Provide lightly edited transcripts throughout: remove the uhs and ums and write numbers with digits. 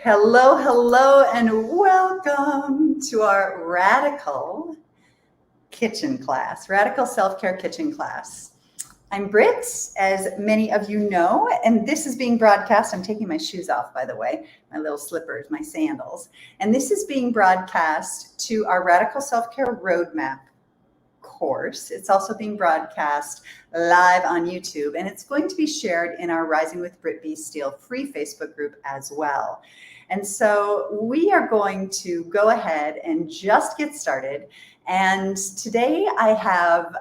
Hello, hello, and welcome to our Radical Kitchen class, Radical Self-Care Kitchen class. I'm Britt, as many of you know, and this is being broadcast. I'm taking my shoes off, by the way, my little slippers, my sandals. And this is being broadcast to our Radical Self-Care Roadmap course. It's also being broadcast live on YouTube, and it's going to be shared in our Rising with Britt B. Steele free Facebook group as well. And so we are going to go ahead and just get started. And today I have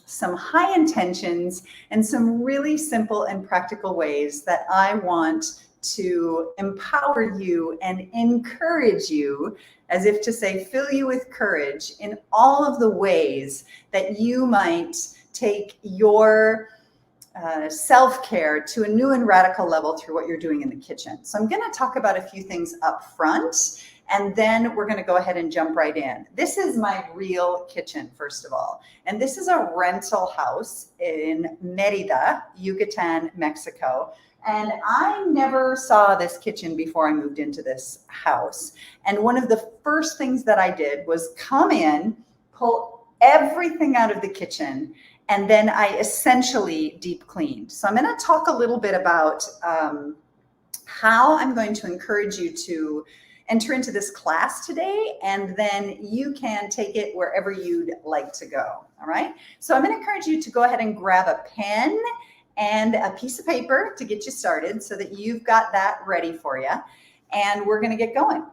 some high intentions and some really simple and practical ways that I want to empower you and encourage you, as if to say, fill you with courage in all of the ways that you might take your self-care to a new and radical level through what you're doing in the kitchen. So I'm going to talk about a few things up front, and then we're going to go ahead and jump right in. This is my real kitchen, first of all. And this is a rental house in Mérida, Yucatan, Mexico. And I never saw this kitchen before I moved into this house. And one of the first things that I did was come in, pull everything out of the kitchen, and then I essentially deep cleaned. So I'm going to talk a little bit about how I'm going to encourage you to enter into this class today, and then you can take it wherever you'd like to go. All right. So I'm going to encourage you to go ahead and grab a pen and a piece of paper to get you started so that you've got that ready for you. And we're going to get going.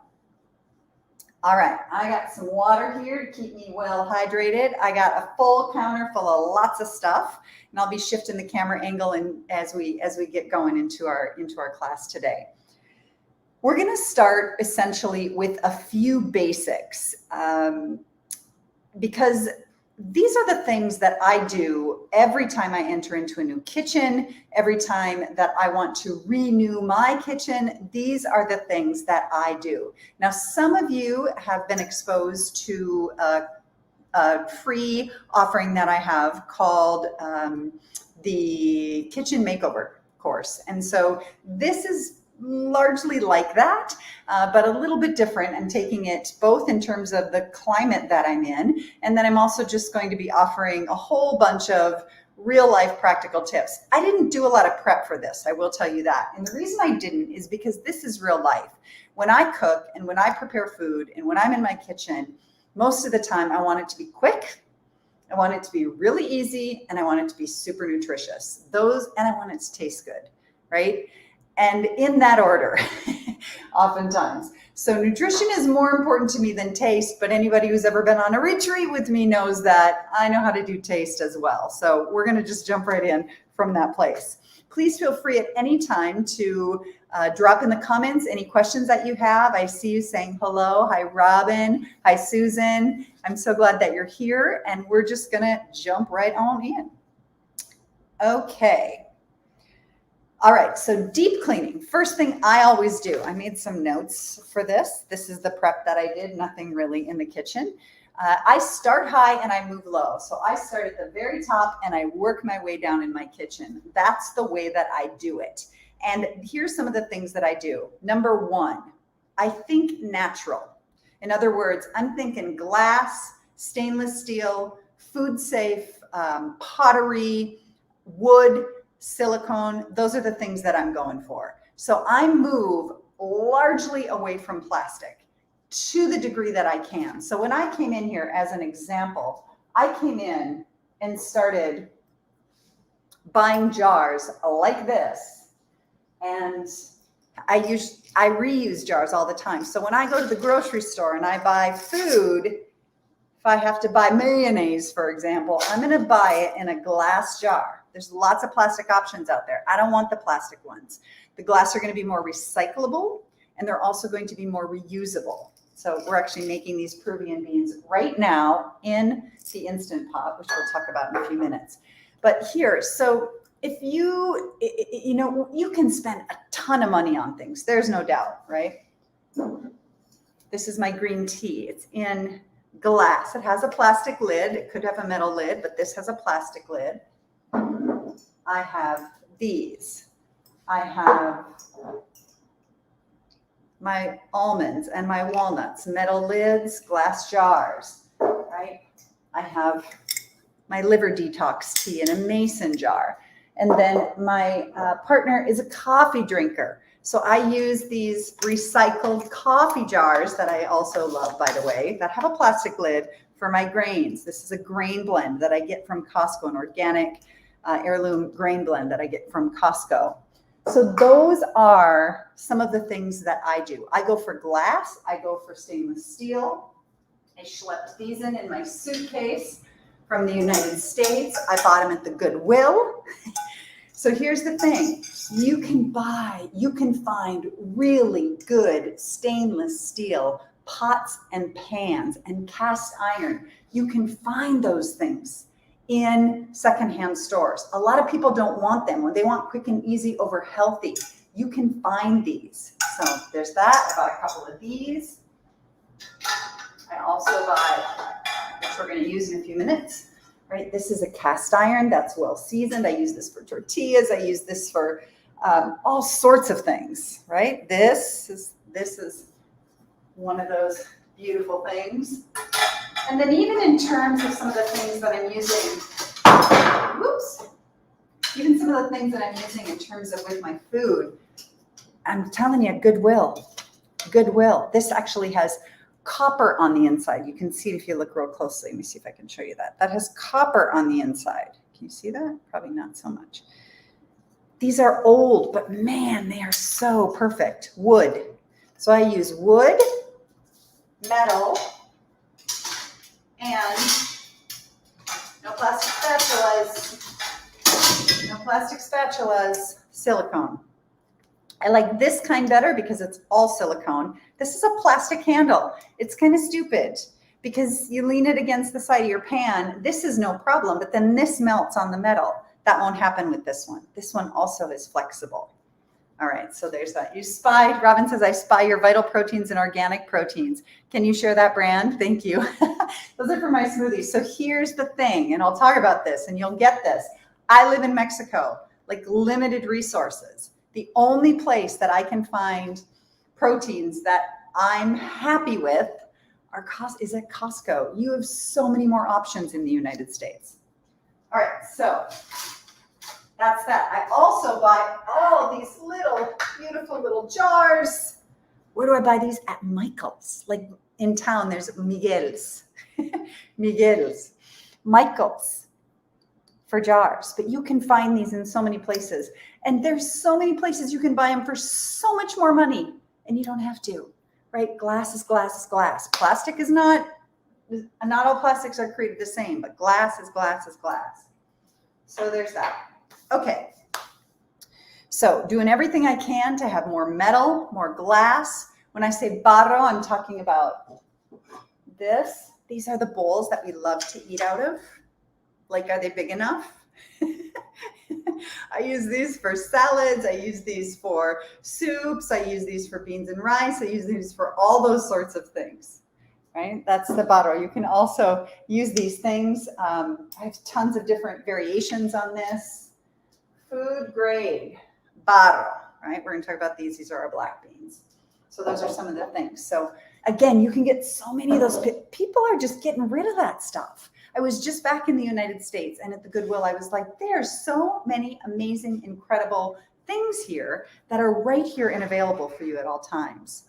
All right, I got some water here to keep me well hydrated. I got a full counter full of lots of stuff, and I'll be shifting the camera angle and as we get going into our class today. We're going to start essentially with a few basics because these are the things that I do every time I enter into a new kitchen, every time that I want to renew my kitchen. These are the things that I do. Now, some of you have been exposed to a free offering that I have called the Kitchen Makeover course. And so this is largely like that, but a little bit different. I'm taking it both in terms of the climate that I'm in, and then I'm also just going to be offering a whole bunch of real life practical tips. I didn't do a lot of prep for this, I will tell you that. And the reason I didn't is because this is real life. When I cook and when I prepare food and when I'm in my kitchen, most of the time I want it to be quick, I want it to be really easy, and I want it to be super nutritious. And I want it to taste good, right? And in that order, oftentimes. So nutrition is more important to me than taste, but anybody who's ever been on a retreat with me knows that I know how to do taste as well. So we're going to just jump right in from that place. Please feel free at any time to drop in the comments any questions that you have. I see you saying hello. Hi, Robin. Hi, Susan. I'm so glad that you're here, and we're just going to jump right on in. Okay. All right, so deep cleaning. First thing I always do, I made some notes for this. This is the prep that I did, nothing really in the kitchen. I start high and I move low. So I start at the very top and I work my way down in my kitchen. That's the way that I do it. And here's some of the things that I do. Number one, I think natural. In other words, I'm thinking glass, stainless steel, food safe, pottery, wood, silicone. Those are the things that I'm going for. So I move largely away from plastic to the degree that I can. So when I came in here, as an example, I came in and started buying jars like this, and I reuse jars all the time. So when I go to the grocery store and I buy food, if I have to buy mayonnaise, for example, I'm going to buy it in a glass jar. There's lots of plastic options out there. I don't want the plastic ones. The glass are going to be more recyclable, and they're also going to be more reusable. So we're actually making these Peruvian beans right now in the Instant Pot, which we'll talk about in a few minutes. But here, so if you can spend a ton of money on things. There's no doubt, right? This is my green tea. It's in glass. It has a plastic lid. It could have a metal lid, but this has a plastic lid. I have these. I have my almonds and my walnuts, metal lids, glass jars, right? I have my liver detox tea in a mason jar. And then my partner is a coffee drinker. So I use these recycled coffee jars that I also love, by the way, that have a plastic lid for my grains. This is a grain blend that I get from Costco, an organic heirloom grain blend that I get from Costco. So those are some of the things that I do. I go for glass. I go for stainless steel. I schlepped these in my suitcase from the United States. I bought them at the Goodwill. So here's the thing. You can find really good stainless steel pots and pans and cast iron. You can find those things in secondhand stores. A lot of people don't want them when they want quick and easy over healthy. You can find these. So there's that. I bought a couple of these. I also bought, which we're going to use in a few minutes, right? This is a cast iron that's well seasoned. I use this for tortillas. I use this for all sorts of things, right? This is one of those beautiful things. And then even in terms of some of the things that I'm using, even some of the things that I'm using in terms of with my food, I'm telling you, Goodwill. This actually has copper on the inside. You can see it if you look real closely. Let me see if I can show you that. That has copper on the inside. Can you see that? Probably not so much. These are old, but man, they are so perfect. Wood. So I use wood, metal, and no plastic spatulas, silicone. I like this kind better because it's all silicone. This is a plastic handle. It's kind of stupid because you lean it against the side of your pan. This is no problem, but then this melts on the metal. That won't happen with this one. This one also is flexible. All right, so there's that. You spied, Robin says, I spy your vital proteins and organic proteins. Can you share that brand? Thank you. Those are for my smoothies. So here's the thing, and I'll talk about this and you'll get this. I live in Mexico, like limited resources. The only place that I can find proteins that I'm happy with is at Costco. You have so many more options in the United States. All right, so that's that. I also buy all these little, beautiful little jars. Where do I buy these? At Michael's. Like in town, there's Miguel's. Michael's for jars. But you can find these in so many places. And there's so many places you can buy them for so much more money. And you don't have to, right? Glass is glass is glass. Plastic is not all plastics are created the same, but glass is glass is glass. So there's that. Okay, so doing everything I can to have more metal, more glass. When I say barro, I'm talking about this. These are the bowls that we love to eat out of. Like, are they big enough? I use these for salads. I use these for soups. I use these for beans and rice. I use these for all those sorts of things, right? That's the barro. You can also use these things. I have tons of different variations on this. Food grade barro, right? We're going to talk about these. These are our black beans. So those are some of the things. So again, you can get so many of those. People are just getting rid of that stuff. I was just back in the United States and at the Goodwill, I was like, there's so many amazing, incredible things here that are right here and available for you at all times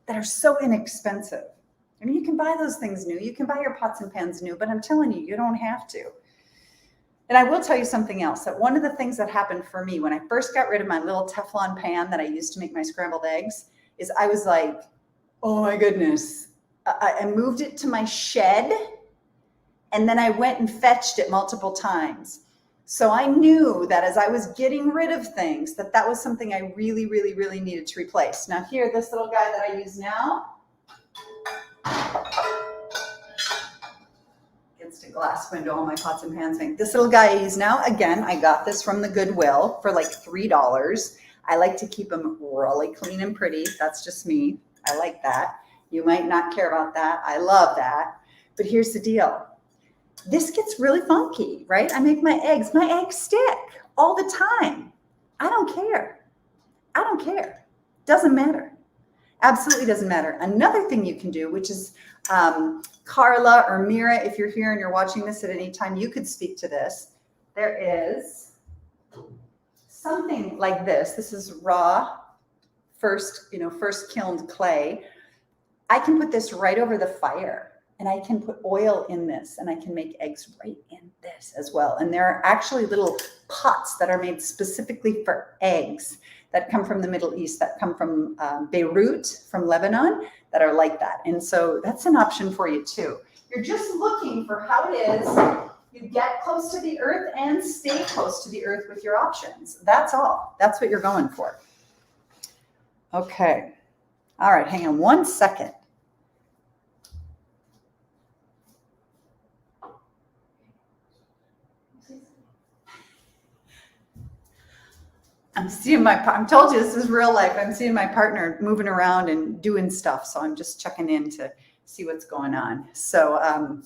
that are so inexpensive. I mean, you can buy those things new. You can buy your pots and pans new, but I'm telling you, you don't have to. And I will tell you something else, that one of the things that happened for me when I first got rid of my little Teflon pan that I used to make my scrambled eggs is I was like, oh my goodness. I moved it to my shed and then I went and fetched it multiple times. So I knew that as I was getting rid of things, that was something I really, really, really needed to replace. Now here, this little guy that I use now, against a glass window, all my pots and pans thing. This little guy I use now, again, I got this from the Goodwill for like $3. I like to keep them really clean and pretty. That's just me. I like that. You might not care about that. I love that. But here's the deal. This gets really funky, right? I make my eggs stick all the time. I don't care. Doesn't matter. Absolutely doesn't matter. Another thing you can do, which is Carla or Mira, if you're here and you're watching this at any time, you could speak to this. There is something like this. This is raw, first kilned clay. I can put this right over the fire, and I can put oil in this, and I can make eggs right in this as well. And there are actually little pots that are made specifically for eggs that come from the Middle East, that come from Beirut, from Lebanon, that are like that. And so that's an option for you too. You're just looking for how it is you get close to the earth and stay close to the earth with your options. That's all. That's what you're going for. Okay. All right, hang on one second. I told you this is real life. I'm seeing my partner moving around and doing stuff. So I'm just checking in to see what's going on. So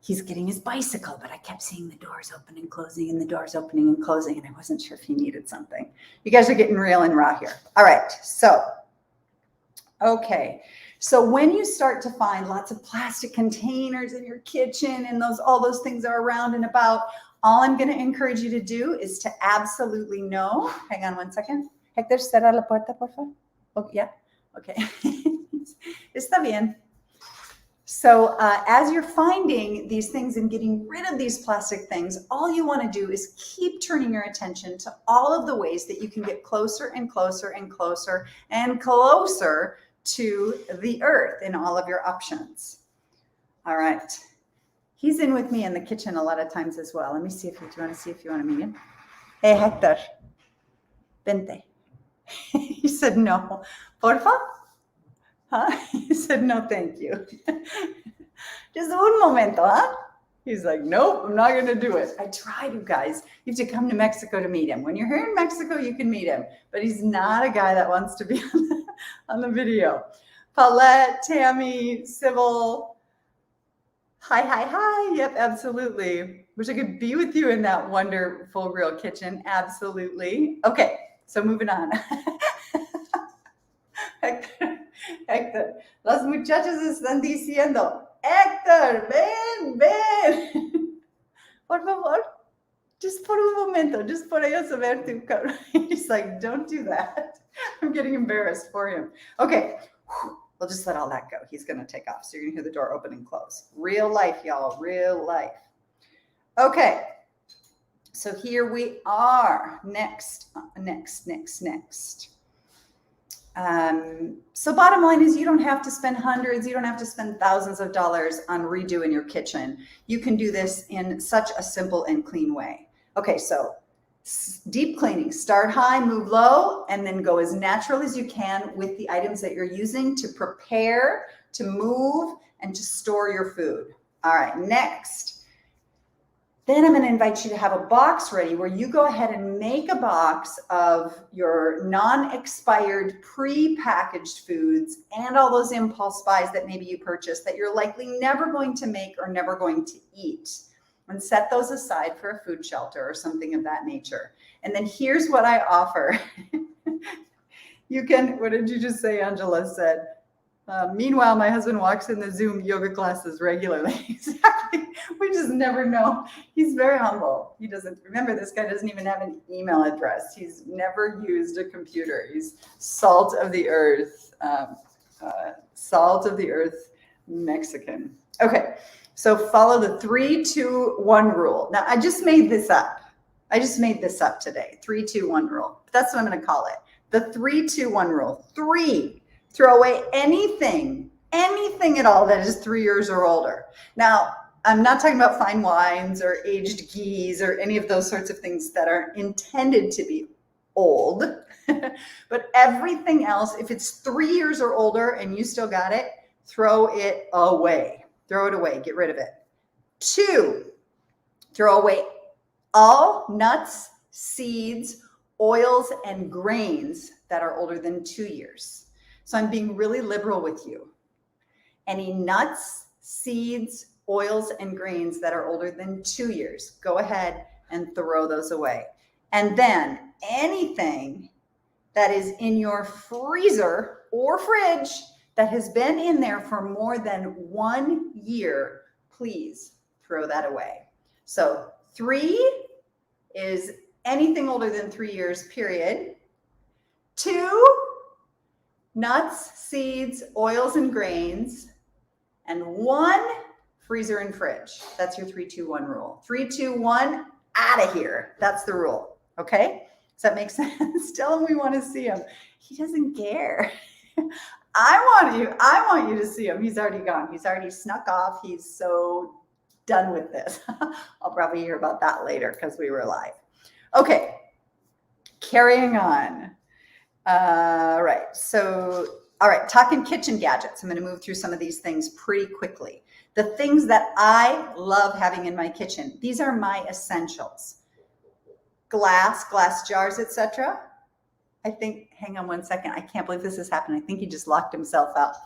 he's getting his bicycle, but I kept seeing the doors open and closing and the doors opening and closing. And I wasn't sure if he needed something. You guys are getting real and raw here. All right. So, okay. So when you start to find lots of plastic containers in your kitchen and all those things are around and about, all I'm going to encourage you to do is to absolutely know. Hang on one second. Hector, cierra la puerta, por favor. Oh, yeah. Okay. Está bien. So as you're finding these things and getting rid of these plastic things, all you want to do is keep turning your attention to all of the ways that you can get closer and closer and closer and closer to the earth in all of your options. All right. He's in with me in the kitchen a lot of times as well. Let me see if you want to meet him. Hey, Hector. Vente. He said no. Porfa? Huh? He said no, thank you. Just un momento, huh? He's like, nope, I'm not going to do it. I tried, you guys. You have to come to Mexico to meet him. When you're here in Mexico, you can meet him. But he's not a guy that wants to be on the video. Paulette, Tammy, Sybil. Hi. Yep, absolutely. Wish I could be with you in that wonderful real kitchen. Absolutely. Okay, so moving on. Héctor, las muchachas están diciendo, Héctor, ven. Por favor, just por un momento, just por ellos saber tu cara. He's like, don't do that. I'm getting embarrassed for him. Okay. We'll just let all that go. He's going to take off. So you're going to hear the door open and close. Real life, y'all. Real life. Okay. So here we are. Next. So bottom line is you don't have to spend hundreds. You don't have to spend thousands of dollars on redoing your kitchen. You can do this in such a simple and clean way. Okay. So deep cleaning, start high, move low, and then go as natural as you can with the items that you're using to prepare, to move, and to store your food. All right, next. Then I'm going to invite you to have a box ready where you go ahead and make a box of your non-expired, pre-packaged foods and all those impulse buys that maybe you purchased that you're likely never going to make or never going to eat. And set those aside for a food shelter or something of that nature. And then here's what I offer. You can, what did you just say, Angela said? Meanwhile, my husband walks in the Zoom yoga classes regularly. Exactly. We just never know. He's very humble. He doesn't, remember, this guy doesn't even have an email address. He's never used a computer. He's salt of the earth Mexican. Okay. So follow the 3-2-1 rule. Now, I just made this up. Today. 3-2-1 rule. That's what I'm going to call it. The 3-2-1 rule. 3, throw away anything at all that is 3 years or older. Now, I'm not talking about fine wines or aged ghees or any of those sorts of things that are intended to be old. But everything else, if it's 3 years or older and you still got it, throw it away. Throw it away. Get rid of it. 2, throw away all nuts, seeds, oils, and grains that are older than 2 years. So I'm being really liberal with you. Any nuts, seeds, oils, and grains that are older than 2 years, go ahead and throw those away. And then anything that is in your freezer or fridge that has been in there for more than 1 year, please throw that away. So 3 is anything older than 3 years, period. 2, nuts, seeds, oils, and grains. And 1, freezer and fridge. That's your 3-2-1 rule. 3-2-1, out of here. That's the rule. Okay? Does that make sense? Tell him we want to see him. He doesn't care. I want you to see him. He's already gone. He's already snuck off. He's so done with this. I'll probably hear about that later because we were live. Okay. Carrying on. All right. Talking kitchen gadgets. I'm going to move through some of these things pretty quickly. The things that I love having in my kitchen. These are my essentials. Glass jars, etc. I think, hang on one second. I can't believe this has happened. I think he just locked himself out.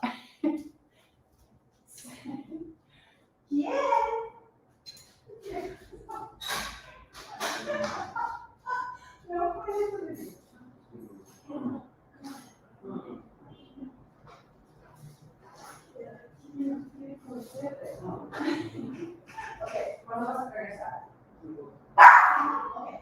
Yeah. Okay, one of us very sad. Okay.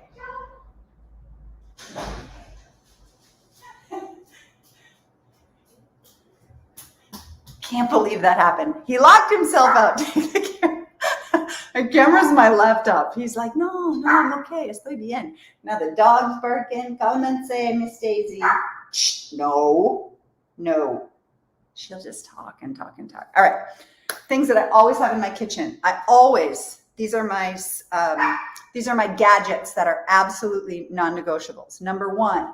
Can't believe that happened. He locked himself out. The camera's my laptop. He's like, no, I'm okay. Estoy bien. Now the dog's barking. Cálmense, Miss Daisy. Shh, no. She'll just talk and talk and talk. All right. Things that I always have in my kitchen. These are my gadgets that are absolutely non-negotiables. Number 1,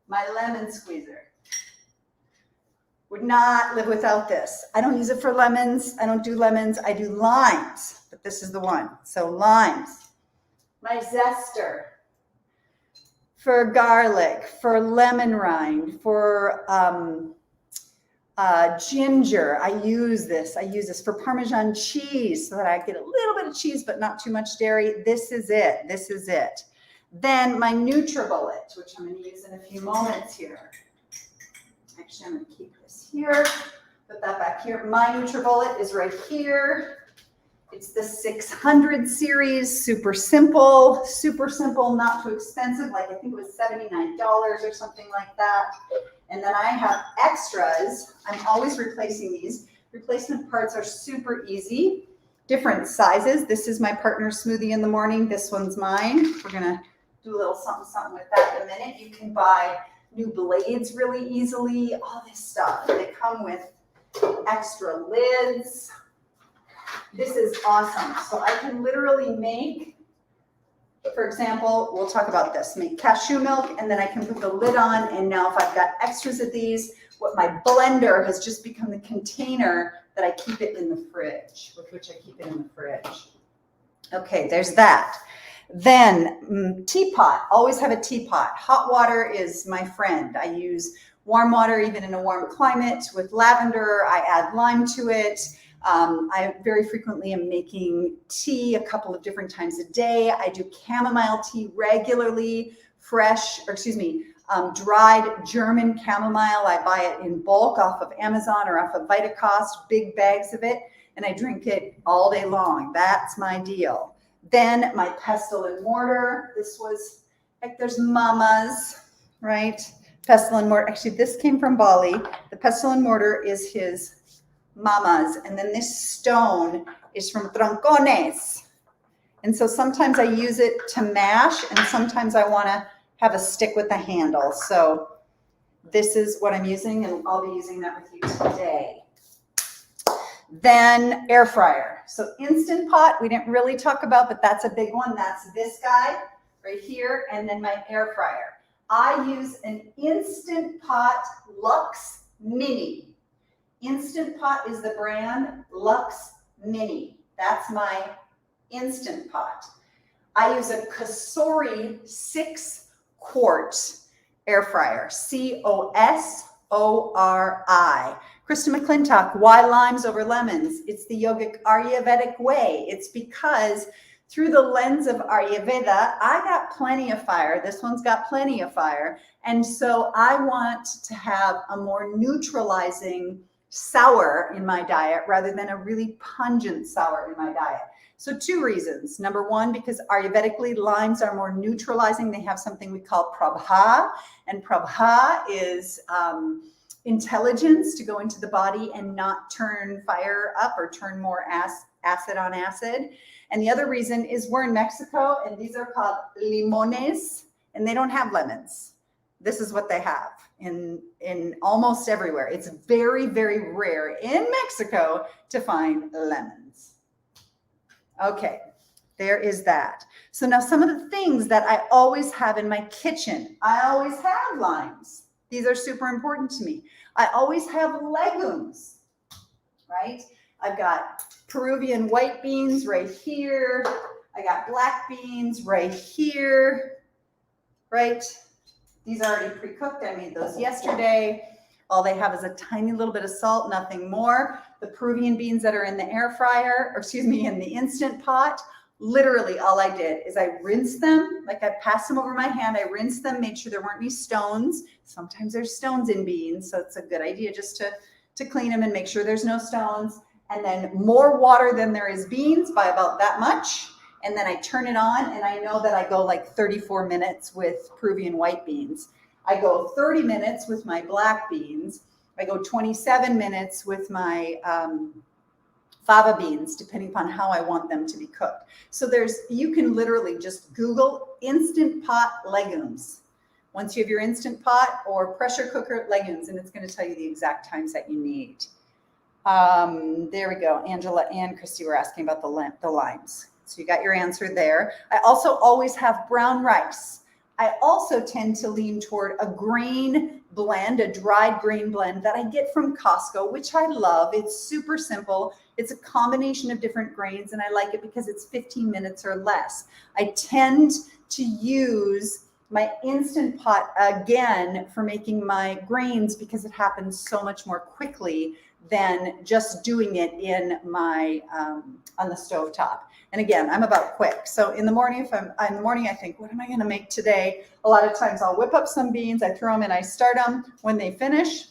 my lemon squeezer. Would not live without this. I don't use it for lemons. I don't do lemons. I do limes, but this is the one. So limes. My zester for garlic, for lemon rind, for ginger. I use this for Parmesan cheese so that I get a little bit of cheese, but not too much dairy. This is it. Then my Nutribullet, which I'm going to use in a few moments here. Actually, I'm going to keep this here, put that back here. My Nutribullet is right here. It's the 600 series, super simple, not too expensive. Like I think it was $79 or something like that. And then I have extras. I'm always replacing these. Replacement parts are super easy. Different sizes. This is my partner's smoothie in the morning. This one's mine. We're going to do a little something with that in a minute. You can buy new blades really easily. All this stuff. They come with extra lids. This is awesome. So I can literally make, for example, we'll talk about this, make cashew milk, and then I can put the lid on. And now if I've got extras of these, what my blender has just become the container that I keep it in the fridge, with which I keep it in the fridge. Okay, there's that. Then teapot, always have a teapot. Hot water is my friend. I use warm water even in a warm climate with lavender. I add lime to it. I very frequently am making tea a couple of different times a day. I do chamomile tea regularly, dried German chamomile. I buy it in bulk off of Amazon or off of Vitacost, big bags of it, and I drink it all day long. That's my deal. Then my pestle and mortar. This was like, there's mamas, right? Pestle and mortar. Actually, this came from Bali. The pestle and mortar is his mama's. And then this stone is from Troncones. And so sometimes I use it to mash, and sometimes I want to have a stick with a handle. So this is what I'm using, and I'll be using that with you today. Then air fryer. So Instant Pot, we didn't really talk about, but that's a big one. That's this guy right here, and then my air fryer. I use an Instant Pot Luxe Mini. Instant Pot is the brand, Luxe Mini. That's my Instant Pot. I use a Cosori 6-quart air fryer, Cosori. Krista McClintock, why limes over lemons? It's the yogic Ayurvedic way. It's because Through the lens of Ayurveda, I got plenty of fire. This one's got plenty of fire. And so I want to have a more neutralizing sour in my diet rather than a really pungent sour in my diet. So 2 reasons. Number 1, because Ayurvedically, limes are more neutralizing. They have something we call prabha, and prabha is intelligence to go into the body and not turn fire up or turn more acid on acid. And the other reason is we're in Mexico, and these are called limones, and they don't have lemons. This is what they have in almost everywhere. It's very, very rare in Mexico to find lemons. Okay, there is that. So now some of the things that I always have in my kitchen. I always have limes. These are super important to me. I always have legumes, right? I've got Peruvian white beans right here. I got black beans right here, right? These are already pre-cooked. I made those yesterday. All they have is a tiny little bit of salt, nothing more. The Peruvian beans that are in the air fryer, or excuse me, in the Instant Pot, literally all I did is I rinsed them, like I passed them over my hand. I rinsed them, made sure there weren't any stones. Sometimes there's stones in beans, so it's a good idea just to clean them and make sure there's no stones. And then more water than there is beans by about that much. And then I turn it on, and I know that I go like 34 minutes with Peruvian white beans. I go 30 minutes with my black beans. I go 27 minutes with my fava beans, depending upon how I want them to be cooked. So you can literally just Google Instant Pot legumes. Once you have your Instant Pot or pressure cooker legumes, and it's going to tell you the exact times that you need. There we go. Angela and Christy were asking about the limes. So you got your answer there. I also always have brown rice. I also tend to lean toward a grain blend, a dried grain blend that I get from Costco, which I love. It's super simple. It's a combination of different grains, and I like it because it's 15 minutes or less. I tend to use my Instant Pot again for making my grains because it happens so much more quickly than just doing it in my on the stove top. And again, I'm about quick. So in the morning, I think, what am I going to make today? A lot of times I'll whip up some beans, I throw them in, I start them. When they finish,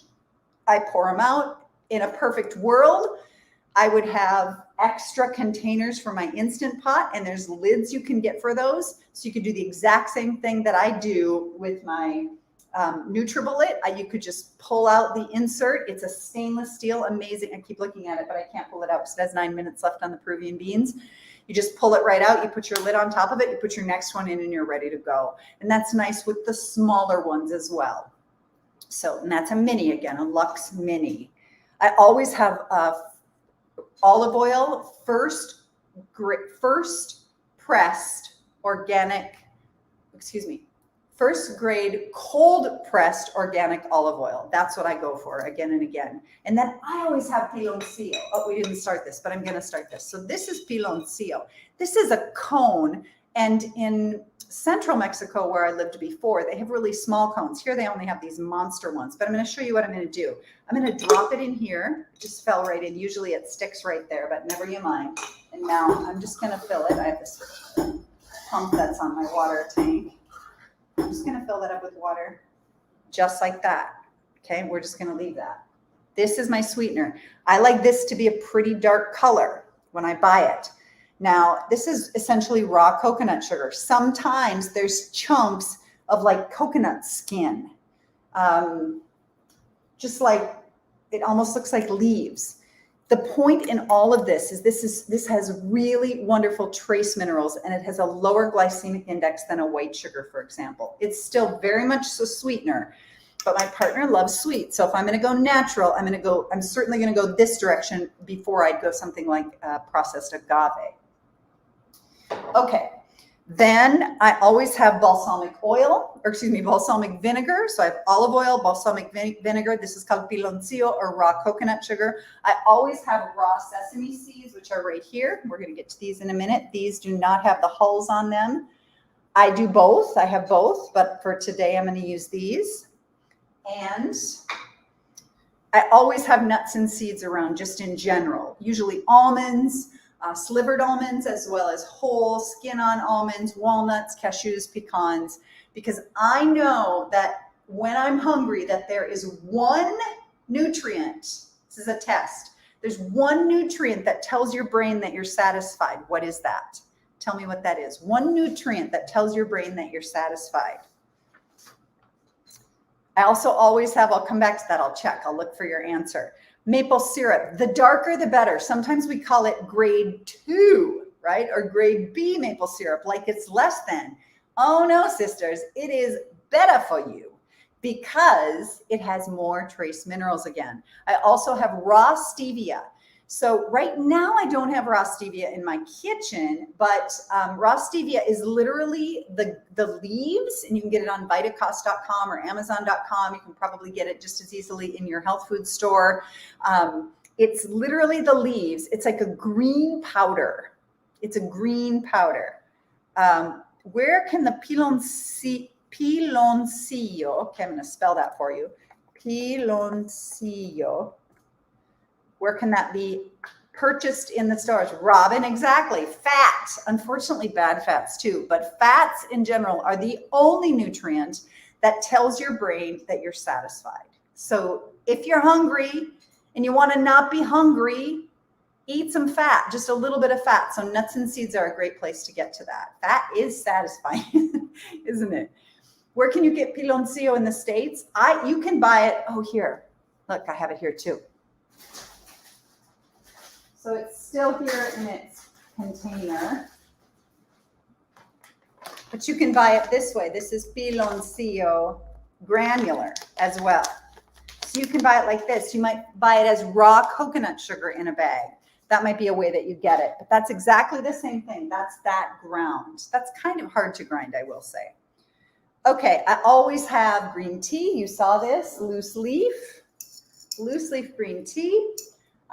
I pour them out. In a perfect world, I would have extra containers for my Instant Pot, and there's lids you can get for those. So you could do the exact same thing that I do with my Nutribullet. You could just pull out the insert. It's a stainless steel, amazing. I keep looking at it, but I can't pull it out because it has 9 minutes left on the Peruvian beans. You just pull it right out. You put your lid on top of it. You put your next one in, and you're ready to go. And that's nice with the smaller ones as well. So, and that's a mini again, a Luxe Mini. I always have olive oil, first grade cold pressed organic olive oil. That's what I go for again and again. And then I always have piloncillo. Oh, we didn't start this, but I'm going to start this. So this is piloncillo. This is a cone. And in central Mexico, where I lived before, they have really small cones. Here they only have these monster ones, but I'm going to show you what I'm going to do. I'm going to drop it in here. It just fell right in. Usually it sticks right there, but never you mind. And now I'm just going to fill it. I have this pump that's on my water tank. I'm just going to fill that up with water, just like that. Okay, we're just going to leave that. This is my sweetener. I like this to be a pretty dark color when I buy it. Now, this is essentially raw coconut sugar. Sometimes there's chunks of like coconut skin. Just like, it almost looks like leaves. The point in all of this is this has really wonderful trace minerals, and it has a lower glycemic index than a white sugar, for example. It's still very much a sweetener, but my partner loves sweet. So if I'm going to go natural, I'm certainly going to go this direction before I'd go something like processed agave. Okay. Then I always have balsamic vinegar. So I have olive oil, balsamic vinegar. This is called piloncillo or raw coconut sugar. I always have raw sesame seeds, which are right here. We're going to get to these in a minute. These do not have the hulls on them. I do both. I have both, but for today, I'm going to use these. And I always have nuts and seeds around just in general, usually almonds, slivered almonds, as well as whole skin-on almonds, walnuts, cashews, pecans, because I know that when I'm hungry that there is one nutrient, this is a test, there's one nutrient that tells your brain that you're satisfied. What is that? Tell me what that is. One nutrient that tells your brain that you're satisfied. I also always have, I'll come back to that, I'll check, I'll look for your answer. Maple syrup, the darker the better. Sometimes we call it grade 2, right? Or grade B maple syrup, like it's less than. Oh no, sisters, it is better for you because it has more trace minerals again. I also have raw stevia. So right now I don't have raw stevia in my kitchen, but raw stevia is literally the leaves, and you can get it on vitacost.com or amazon.com. You can probably get it just as easily in your health food store. It's literally the leaves. It's like a green powder. It's a green powder. Where can the piloncillo, okay, I'm going to spell that for you. Piloncillo. Where can that be purchased in the stores? Robin, exactly. Fat, unfortunately bad fats too, but fats in general are the only nutrient that tells your brain that you're satisfied. So if you're hungry and you want to not be hungry, eat some fat, just a little bit of fat. So nuts and seeds are a great place to get to that. Fat is satisfying, isn't it? Where can you get piloncillo in the States? You can buy it. Oh, here. Look, I have it here too. So it's still here in its container, but you can buy it this way. This is piloncillo granular as well. So you can buy it like this. You might buy it as raw coconut sugar in a bag. That might be a way that you get it, but that's exactly the same thing. That's that ground. That's kind of hard to grind, I will say. Okay, I always have green tea. You saw this, loose leaf green tea.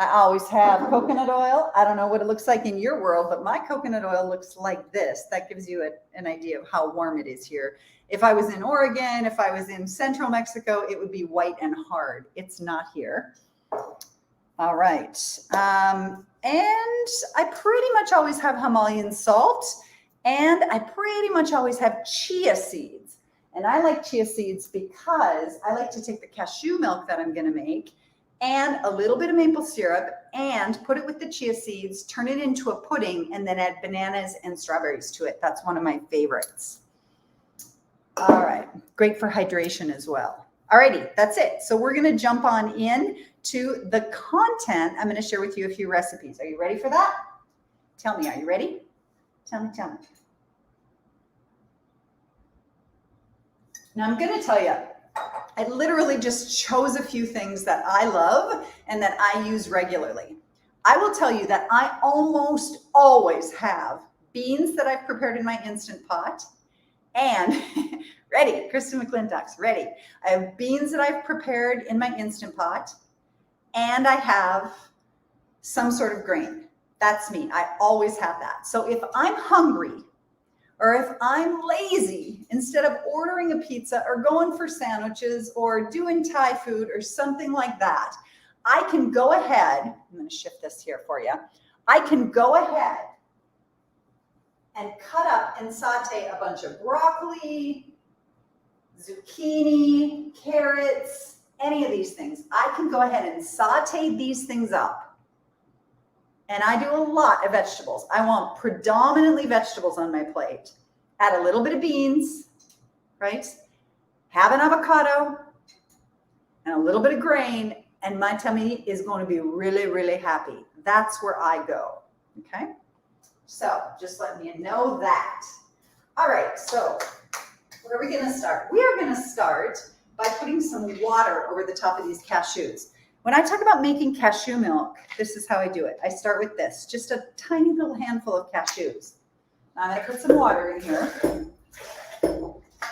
I always have coconut oil. I don't know what it looks like in your world, but my coconut oil looks like this. That gives you an idea of how warm it is here. If I was in Oregon, if I was in central Mexico, it would be white and hard. It's not here. All right. And I pretty much always have Himalayan salt, and I pretty much always have chia seeds. And I like chia seeds because I like to take the cashew milk that I'm going to make and a little bit of maple syrup and put it with the chia seeds, turn it into a pudding, and then add bananas and strawberries to it. That's one of my favorites. All right, great for hydration as well. All righty, that's it. So we're gonna jump on in to the content. I'm gonna share with you a few recipes. Are you ready for that? Tell me, are you ready? Tell me. Now I'm gonna tell you, I literally just chose a few things that I love and that I use regularly. I will tell you that I almost always have beans that I've prepared in my Instant Pot and, ready, Kristen McClintock's ready. I have beans that I've prepared in my Instant Pot and I have some sort of grain. That's me. I always have that. So if I'm hungry, or if I'm lazy, instead of ordering a pizza or going for sandwiches or doing Thai food or something like that, I can go ahead, I'm going to shift this here for you. I can go ahead and cut up and saute a bunch of broccoli, zucchini, carrots, any of these things. I can go ahead and saute these things up. And I do a lot of vegetables. I want predominantly vegetables on my plate. Add a little bit of beans, right? Have an avocado and a little bit of grain, and my tummy is going to be really, really happy. That's where I go, okay? So just let me know that. All right, so where are we gonna start? We are gonna start by putting some water over the top of these cashews. When I talk about making cashew milk, this is how I do it. I start with this, just a tiny little handful of cashews. I'm going to put some water in here, and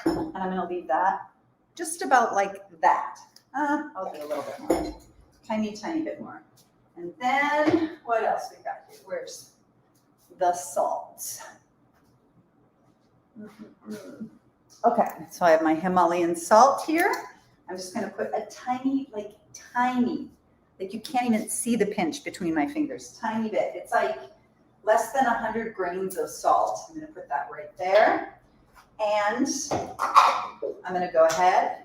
I'm going to leave that just about like that. I'll do a little bit more, tiny bit more. And then what else we got here? Where's the salt? Okay, so I have my Himalayan salt here. I'm just going to put a tiny, like you can't even see the pinch between my fingers, tiny bit. It's like less than 100 grains of salt. I'm gonna put that right there. And I'm gonna go ahead,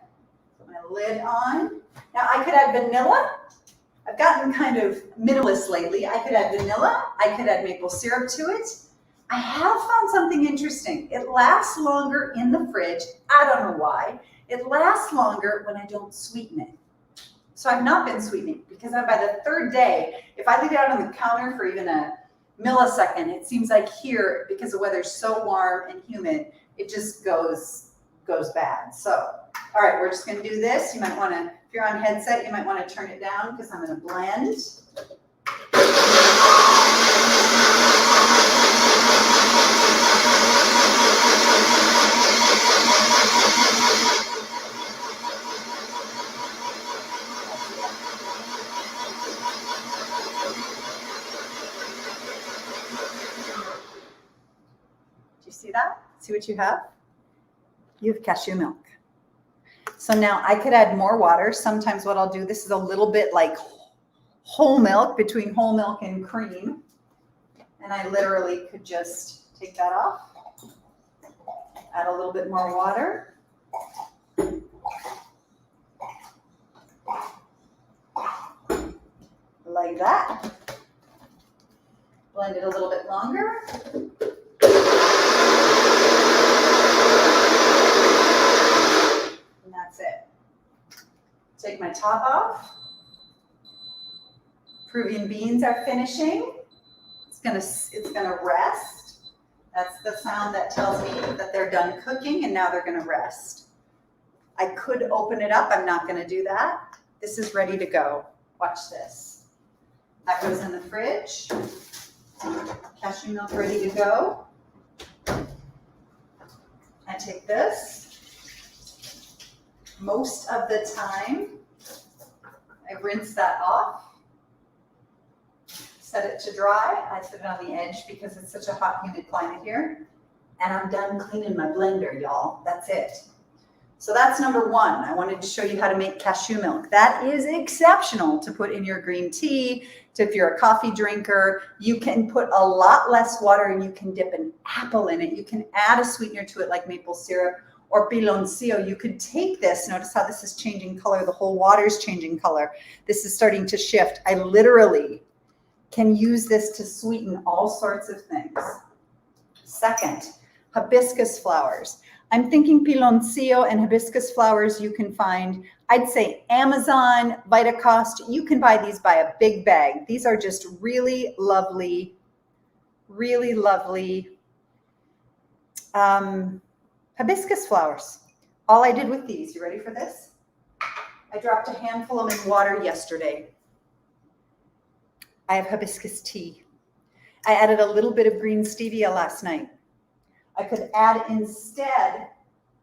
put my lid on. Now I could add vanilla. I've gotten kind of minimalist lately. I could add vanilla, I could add maple syrup to it. I have found something interesting. It lasts longer in the fridge. I don't know why. It lasts longer when I don't sweeten it. So I've not been sweetening because by the third day, if I leave it out on the counter for even a millisecond, it seems like here, because the weather's so warm and humid, it just goes bad. So, all right, we're just gonna do this. You might wanna, if you're on headset, you might wanna turn it down because I'm gonna blend. Do you see that? See what you have? You have cashew milk. So now I could add more water. Sometimes what I'll do, this is a little bit like whole milk, between whole milk and cream. And I literally could just take that off, add a little bit more water. Like that. Blend it a little bit longer. And that's it. Take my top off. Peruvian beans are finishing. It's gonna rest. That's the sound that tells me that they're done cooking and now they're gonna rest. I could open it up. I'm not gonna do that. This is ready to go. Watch this. That goes in the fridge. Cashew milk ready to go. I take this. Most of the time, I rinse that off. Set it to dry. I put it on the edge because it's such a hot, humid climate here. And I'm done cleaning my blender, y'all. That's it. So that's number one. I wanted to show you how to make cashew milk. That is exceptional to put in your green tea. If you're a coffee drinker, you can put a lot less water and you can dip an apple in it. You can add a sweetener to it like maple syrup or piloncillo. You could take this. Notice how this is changing color. The whole water is changing color. This is starting to shift. I literally can use this to sweeten all sorts of things. Second, hibiscus flowers. I'm thinking piloncillo and hibiscus flowers you can find, I'd say Amazon, Vitacost. You can buy these by a big bag. These are just really lovely hibiscus flowers. All I did with these, you ready for this? I dropped a handful of them in water yesterday. I have hibiscus tea. I added a little bit of green stevia last night. I could add instead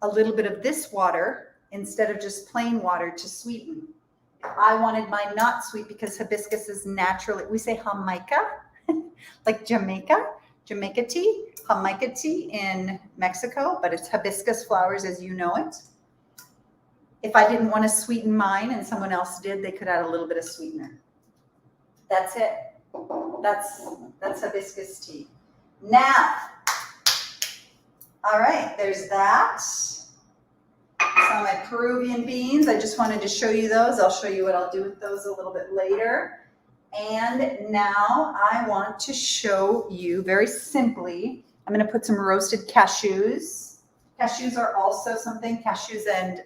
a little bit of this water instead of just plain water to sweeten. I wanted mine not sweet because hibiscus is naturally, we say Jamaica, like Jamaica tea, Jamaica tea in Mexico, but it's hibiscus flowers as you know it. If I didn't want to sweeten mine and someone else did, they could add a little bit of sweetener. That's it. That's hibiscus tea. Now, all right, there's that. Some of my Peruvian beans. I just wanted to show you those. I'll show you what I'll do with those a little bit later. And now I want to show you very simply, I'm going to put some roasted cashews. Cashews are also something, cashews and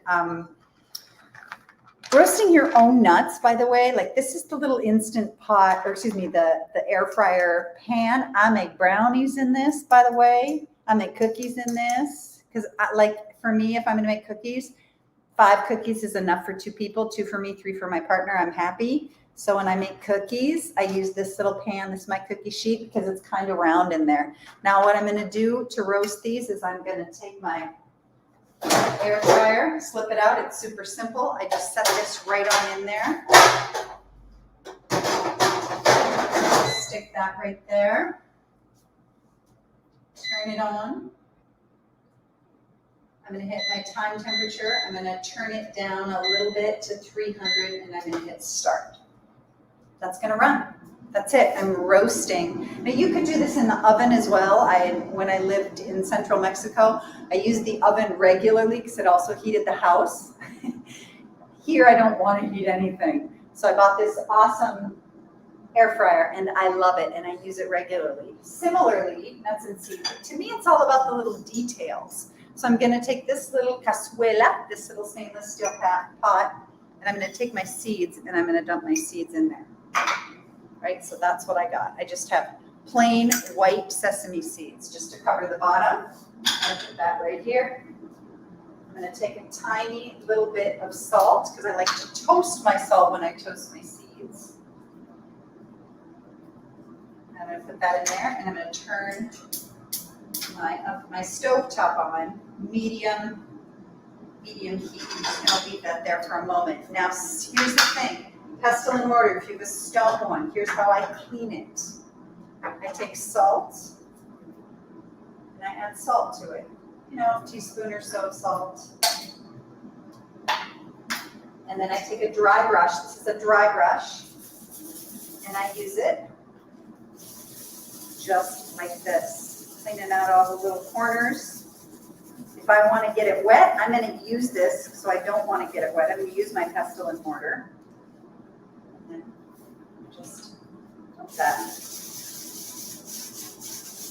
roasting your own nuts, by the way. Like this is the little instant pot, or excuse me, the air fryer pan. I make brownies in this, by the way. I make cookies in this because like for me, if I'm going to make cookies, 5 cookies is enough for 2 people, 2 for me, 3 for my partner. I'm happy. So when I make cookies, I use this little pan. This is my cookie sheet because it's kind of round in there. Now what I'm going to do to roast these is I'm going to take my air fryer, slip it out. It's super simple. I just set this right on in there. Stick that right there. Turn it on. I'm going to hit my time temperature. I'm going to turn it down a little bit to 300 and I'm going to hit start. That's going to run. That's it. I'm roasting. Now you could do this in the oven as well. When I lived in central Mexico, I used the oven regularly because it also heated the house. Here I don't want to heat anything. So I bought this awesome air fryer and I love it and I use it regularly. Similarly, nuts and seeds. To me, it's all about the little details. So I'm going to take this little cazuela, this little stainless steel pot, and I'm going to take my seeds and I'm going to dump my seeds in there. Right, so that's what I got. I just have plain white sesame seeds just to cover the bottom. I'm going to put that right here. I'm going to take a tiny little bit of salt because I like to toast my salt when I toast my seeds. I'm going to put that in there and I'm going to turn my stove top on medium heat. I'll leave that there for a moment. Now here's the thing. Pestle and mortar, if you have a stone one, here's how I clean it. I take salt and I add salt to it. You know, a teaspoon or so of salt. And then I take a dry brush. This is a dry brush. And I use it just like this. Cleaning out all the little corners. If I want to get it wet, I'm going to use this. So I don't want to get it wet. I'm going to use my pestle and mortar. Just like that.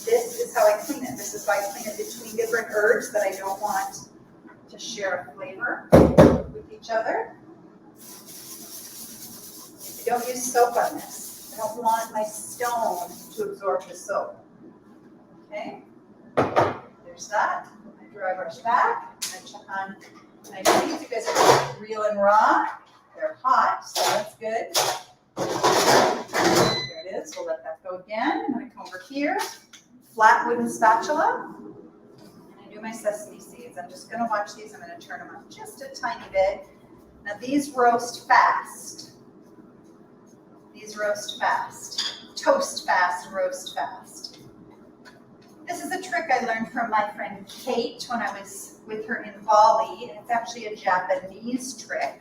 This is how I clean it. This is how I clean it between different herbs that I don't want to share a flavor with each other. I don't use soap on this. I don't want my stone to absorb the soap. Okay, there's that. I dry brush back. I check on my seeds. You guys are real and raw. They're hot, so that's good. There it is. We'll let that go again. I'm going to come over here, flat wooden spatula, and I do my sesame seeds. I'm just going to watch these. I'm going to turn them on just a tiny bit. Now these roast fast. These roast fast. Toast fast, roast fast. This is a trick I learned from my friend Kate when I was with her in Bali, and it's actually a Japanese trick.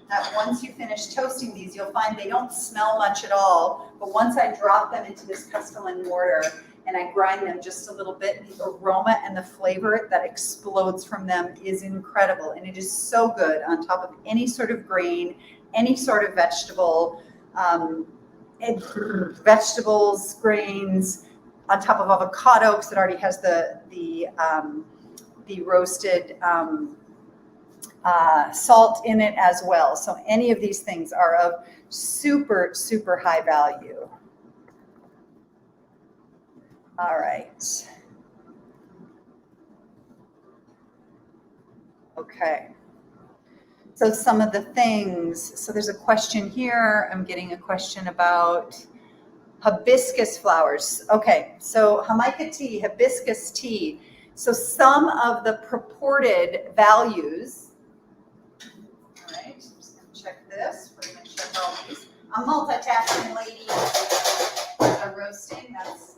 That once you finish toasting these, you'll find they don't smell much at all. But once I drop them into this pestle and mortar and I grind them just a little bit, the aroma and the flavor that explodes from them is incredible. And it is so good on top of any sort of grain, any sort of vegetable, vegetables, grains, on top of avocado because it already has the roasted salt in it as well. So any of these things are of super, super high value. All right. Okay. So some of the things, so there's a question here. I'm getting a question about hibiscus flowers. Okay, so Jamaica tea, hibiscus tea. So some of the purported values, all right, I'm just going to check this. We're going to check all these. I'm multitasking, lady. I'm roasting. That's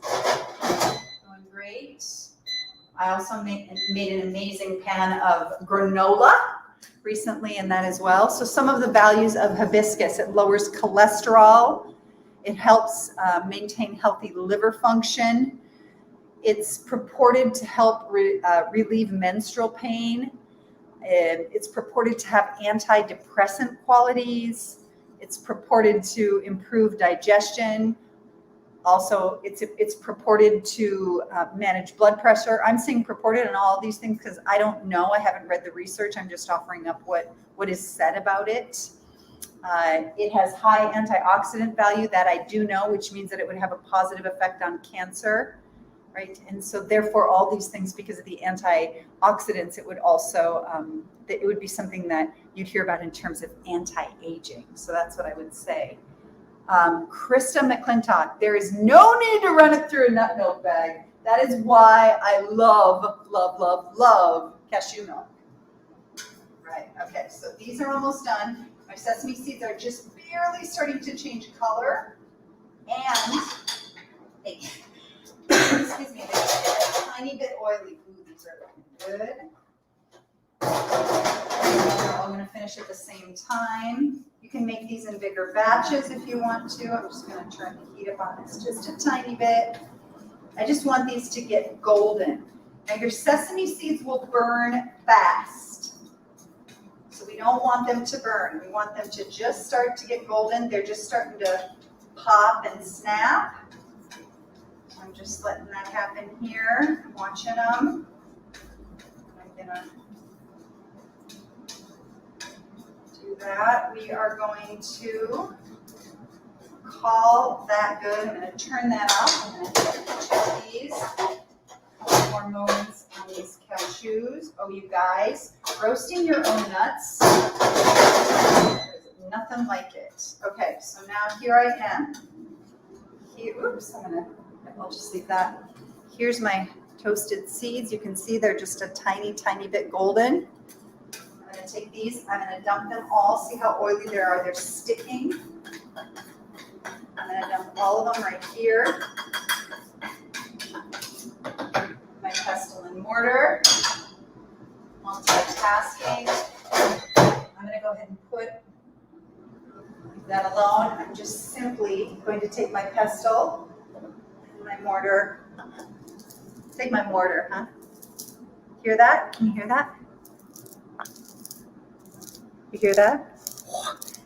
going great. I also made an amazing pan of granola recently in that as well. So some of the values of hibiscus: it lowers cholesterol. It helps maintain healthy liver function. It's purported to help relieve menstrual pain. It's purported to have antidepressant qualities. It's purported to improve digestion. Also, it's purported to manage blood pressure. I'm saying purported on all these things because I don't know. I haven't read the research. I'm just offering up what is said about it. It has high antioxidant value, that I do know, which means that it would have a positive effect on cancer, right? And so therefore all these things, because of the antioxidants, it would also, it would be something that you'd hear about in terms of anti-aging. So that's what I would say. Krista McClintock, there is no need to run it through a nut milk bag. That is why I love, love, love, love cashew milk. Right, okay, so these are almost done. My sesame seeds are just barely starting to change color. And, excuse me, they're a tiny bit oily. Ooh, these are looking good. I'm going to to finish at the same time. You can make these in bigger batches if you want to. I'm just going to turn the heat up on this just a tiny bit. I just want these to get golden. Now your sesame seeds will burn fast. So we don't want them to burn. We want them to just start to get golden. They're just starting to pop and snap. I'm just letting that happen here. I'm watching them. I'm gonna do that. We are going to call that good. I'm going to turn that off. I'm going to check these. A couple more moments on these cashews. Oh, you guys, roasting your own nuts. There's nothing like it. Okay, so now here I am. Oops, I'll just leave that. Here's my toasted seeds. You can see they're just a tiny, tiny bit golden. I'm going to take these. I'm going to dump them all. See how oily they are? They're sticking. I'm going to dump all of them right here. My pestle and mortar. Multitasking. I'm going to go ahead and leave that alone. I'm just simply going to take my pestle and my mortar. Take my mortar, huh? Hear that? Can you hear that? You hear that?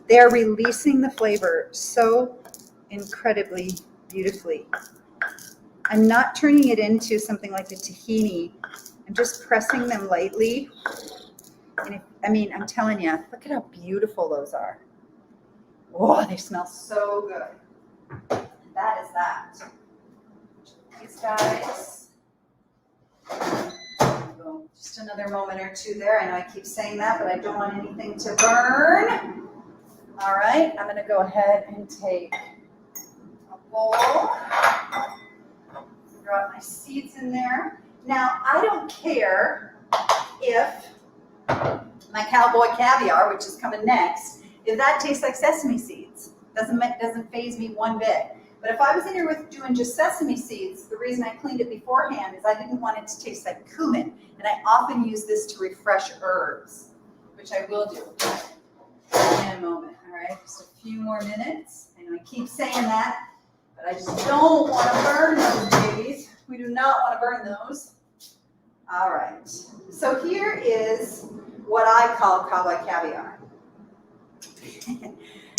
They are releasing the flavor so incredibly beautifully. I'm not turning it into something like a tahini. I'm just pressing them lightly. And I'm telling you, look at how beautiful those are. Oh, they smell so good. That is that. These guys. Just another moment or two there. I know I keep saying that, but I don't want anything to burn. All right, I'm going to go ahead and take a bowl. Drop my seeds in there. Now, I don't care if my cowboy caviar, which is coming next, if that tastes like sesame seeds. Doesn't faze me one bit. But if I was in here with doing just sesame seeds, the reason I cleaned it beforehand is I didn't want it to taste like cumin. And I often use this to refresh herbs, which I will do in a moment. All right, just a few more minutes. I know I keep saying that, but I just don't want to burn those babies. We do not want to burn those. All right, so here is what I call Cabba Caviar.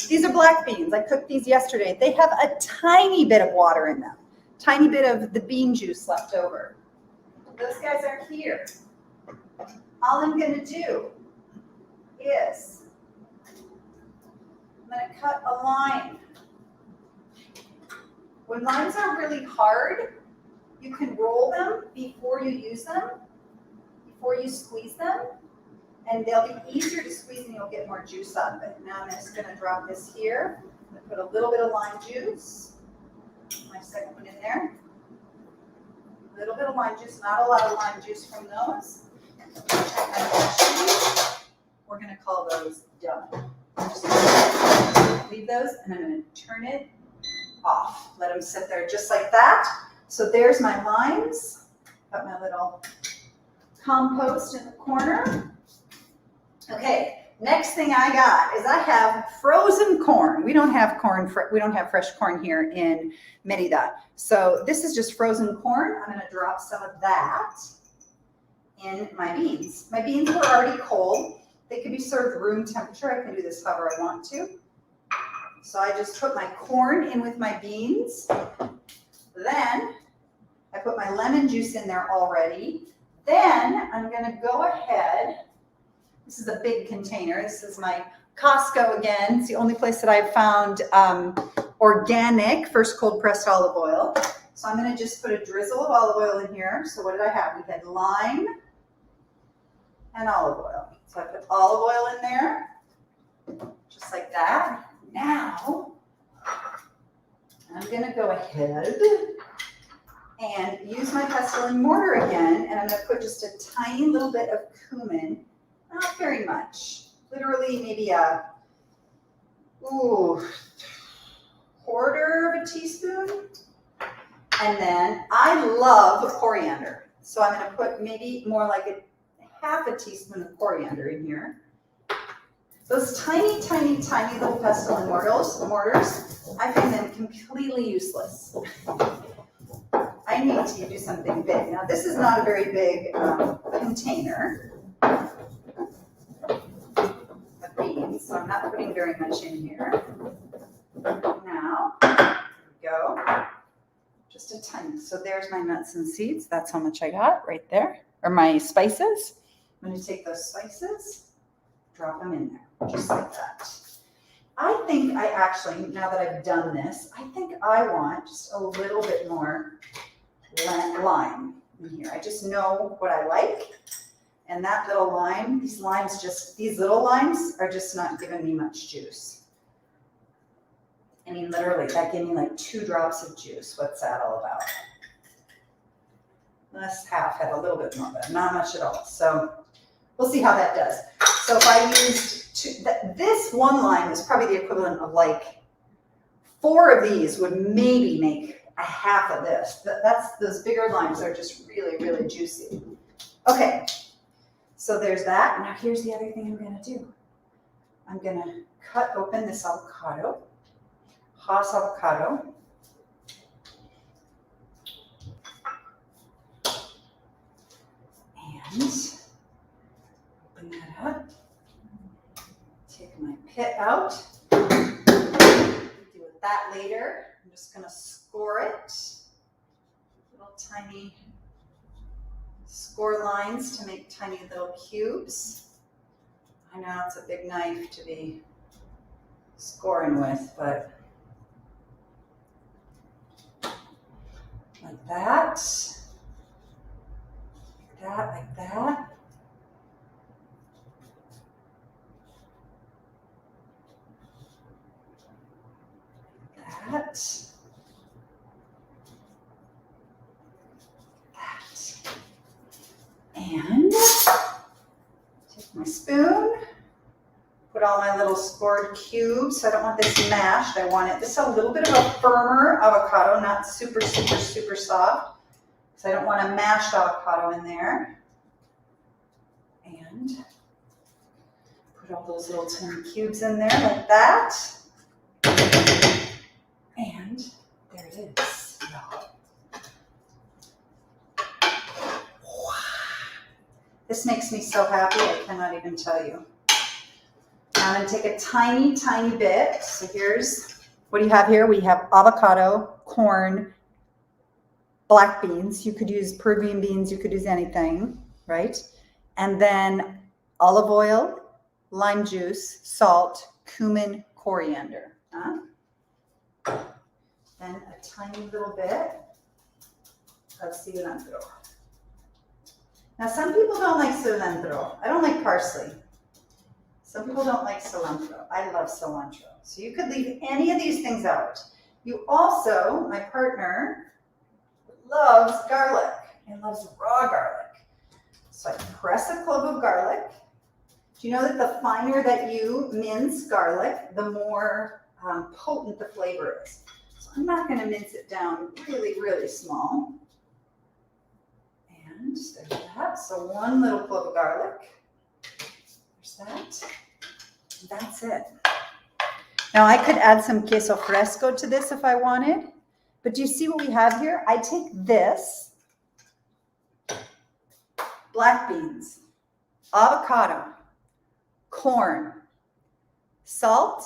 These are black beans. I cooked these yesterday. They have a tiny bit of water in them, tiny bit of the bean juice left over. Those guys are here. All I'm going to do is I'm going to cut a line. When lines are really hard, you can roll them before you use them, before you squeeze them. And they'll be easier to squeeze and you'll get more juice out of it. Now I'm just going to drop this here. I'm going to put a little bit of lime juice. My second one in there. A little bit of lime juice, not a lot of lime juice from those. We're going to call those done. I'm just going to leave those and I'm going to turn it off. Let them sit there just like that. So there's my limes. Got my little compost in the corner. Okay, next thing I got is I have frozen corn. We don't have fresh corn here in Merida. So this is just frozen corn. I'm going to drop some of that in my beans. My beans were already cold. They could be served room temperature. I can do this however I want to. So I just put my corn in with my beans. Then I put my lemon juice in there already. Then I'm going to go ahead. This is a big container. This is my Costco again. It's the only place that I've found organic, first cold pressed olive oil. So I'm going to just put a drizzle of olive oil in here. So what did I have? We had lime and olive oil. So I put olive oil in there, just like that. Now, I'm going to go ahead and use my pestle and mortar again. And I'm going to put just a tiny little bit of cumin. Not very much, literally maybe a quarter of a teaspoon. And then I love coriander. So I'm going to put maybe more like a half a teaspoon of coriander in here. Those tiny, tiny, tiny little pestle and mortars, I find them completely useless. I need to do something big. Now, this is not a very big container of beans, so I'm not putting very much in here. Now, there we go. Just a tiny. So there's my nuts and seeds. That's how much I got right there. Or my spices. I'm going to take those spices, drop them in there, just like that. I think I actually, now that I've done this, I think I want just a little bit more lime in here. I just know what I like. And that little lime, these little limes are just not giving me much juice. I mean, literally, that gave me like 2 drops of juice. What's that all about? This half had a little bit more, but not much at all. So we'll see how that does. So if I used this one lime is probably the equivalent of like 4 of these would maybe make a half of this. Those bigger limes are just really, really juicy. Okay, so there's that. Now here's the other thing I'm going to do. I'm going to cut open this avocado. Haas avocado. And open that up. Take my pit out. We'll deal with that later. I'm just going to score it. Little tiny score lines to make tiny little cubes. I know it's a big knife to be scoring with, but like that, like that, like that. That. That. And take my spoon, put all my little scored cubes. I don't want this mashed. I want it just a little bit of a firmer avocado, not super, super, super soft. So I don't want a mashed avocado in there. And put all those little tiny cubes in there like that. And there it is. This makes me so happy, I cannot even tell you. I'm going to take a tiny, tiny bit. So here's, what do you have here? We have avocado, corn, black beans. You could use Peruvian beans. You could use anything, right? And then olive oil, lime juice, salt, cumin, coriander. Then a tiny little bit of cilantro. Now, some people don't like cilantro. I don't like parsley. Some people don't like cilantro. I love cilantro. So you could leave any of these things out. You also, my partner, loves garlic and loves raw garlic. So I press a clove of garlic. Do you know that the finer that you mince garlic, the more potent the flavor is? So I'm not going to mince it down really, really small. And there's that. So 1 little clove of garlic. There's that. That's it. Now I could add some queso fresco to this if I wanted, but do you see what we have here? I take this, black beans, avocado, corn, salt,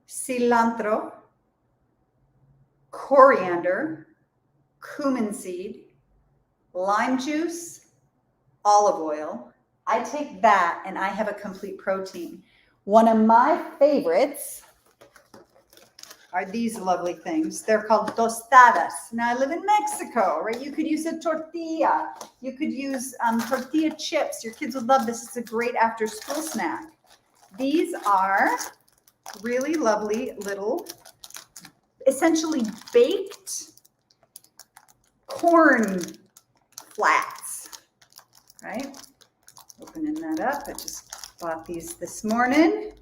cilantro, coriander, cumin seed, lime juice, olive oil. I take that and I have a complete protein. One of my favorites are these lovely things. They're called tostadas. Now I live in Mexico, right? You could use a tortilla. You could use tortilla chips. Your kids would love this. It's a great after school snack. These are really lovely little, essentially baked corn flats, right? Opening that up. I just bought these this morning.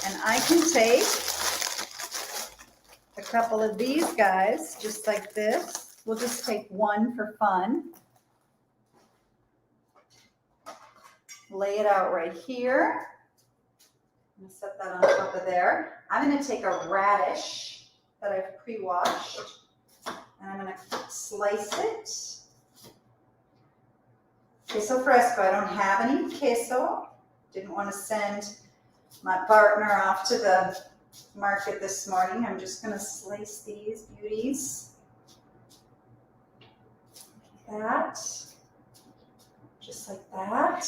And I can take a couple of these guys, just like this. We'll just take 1 for fun. lay it out right here. I'm gonna set that on top of there. I'm gonna take a radish that I've pre-washed and I'm gonna slice it. Queso fresco, I don't have any queso. Didn't want to send my partner off to the market this morning. I'm just gonna slice these beauties. Like that. Just like that.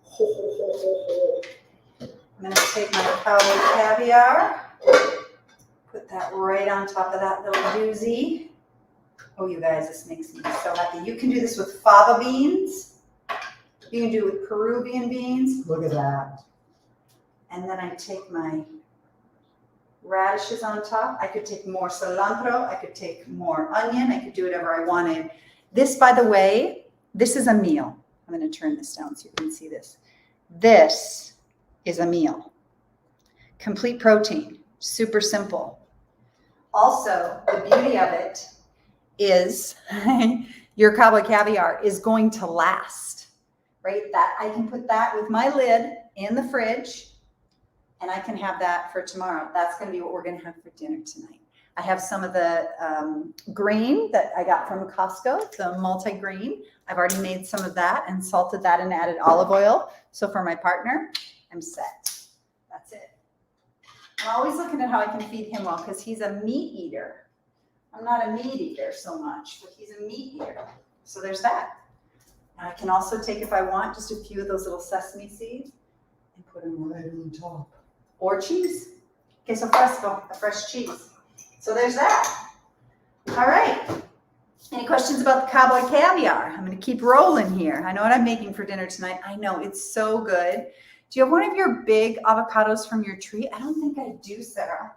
Ho, ho, ho, ho, ho. I'm going to take my Cabba Caviar, put that right on top of that little doozy. Oh, you guys, this makes me so happy. You can do this with fava beans. You can do it with Peruvian beans. Look at that. And then I take my radishes on top. I could take more cilantro. I could take more onion. I could do whatever I wanted. This, by the way, this is a meal. I'm going to turn this down so you can see this. This is a meal. Complete protein, super simple. Also, the beauty of it is your Cabba Caviar is going to last, right? That I can put that with my lid in the fridge and I can have that for tomorrow. That's going to be what we're going to have for dinner tonight. I have some of the grain that I got from Costco, the multi-grain. I've already made some of that and salted that and added olive oil. So for my partner, I'm set. That's it. I'm always looking at how I can feed him well because he's a meat eater. I'm not a meat eater so much, but he's a meat eater. So there's that. And I can also take, if I want, just a few of those little sesame seeds and put them right on top. Or cheese. Queso fresco, a fresh cheese. So there's that. All right. Any questions about the Cabba Caviar? I'm going to keep rolling here. I know what I'm making for dinner tonight. I know, it's so good. Do you have one of your big avocados from your tree? I don't think I do, Sarah.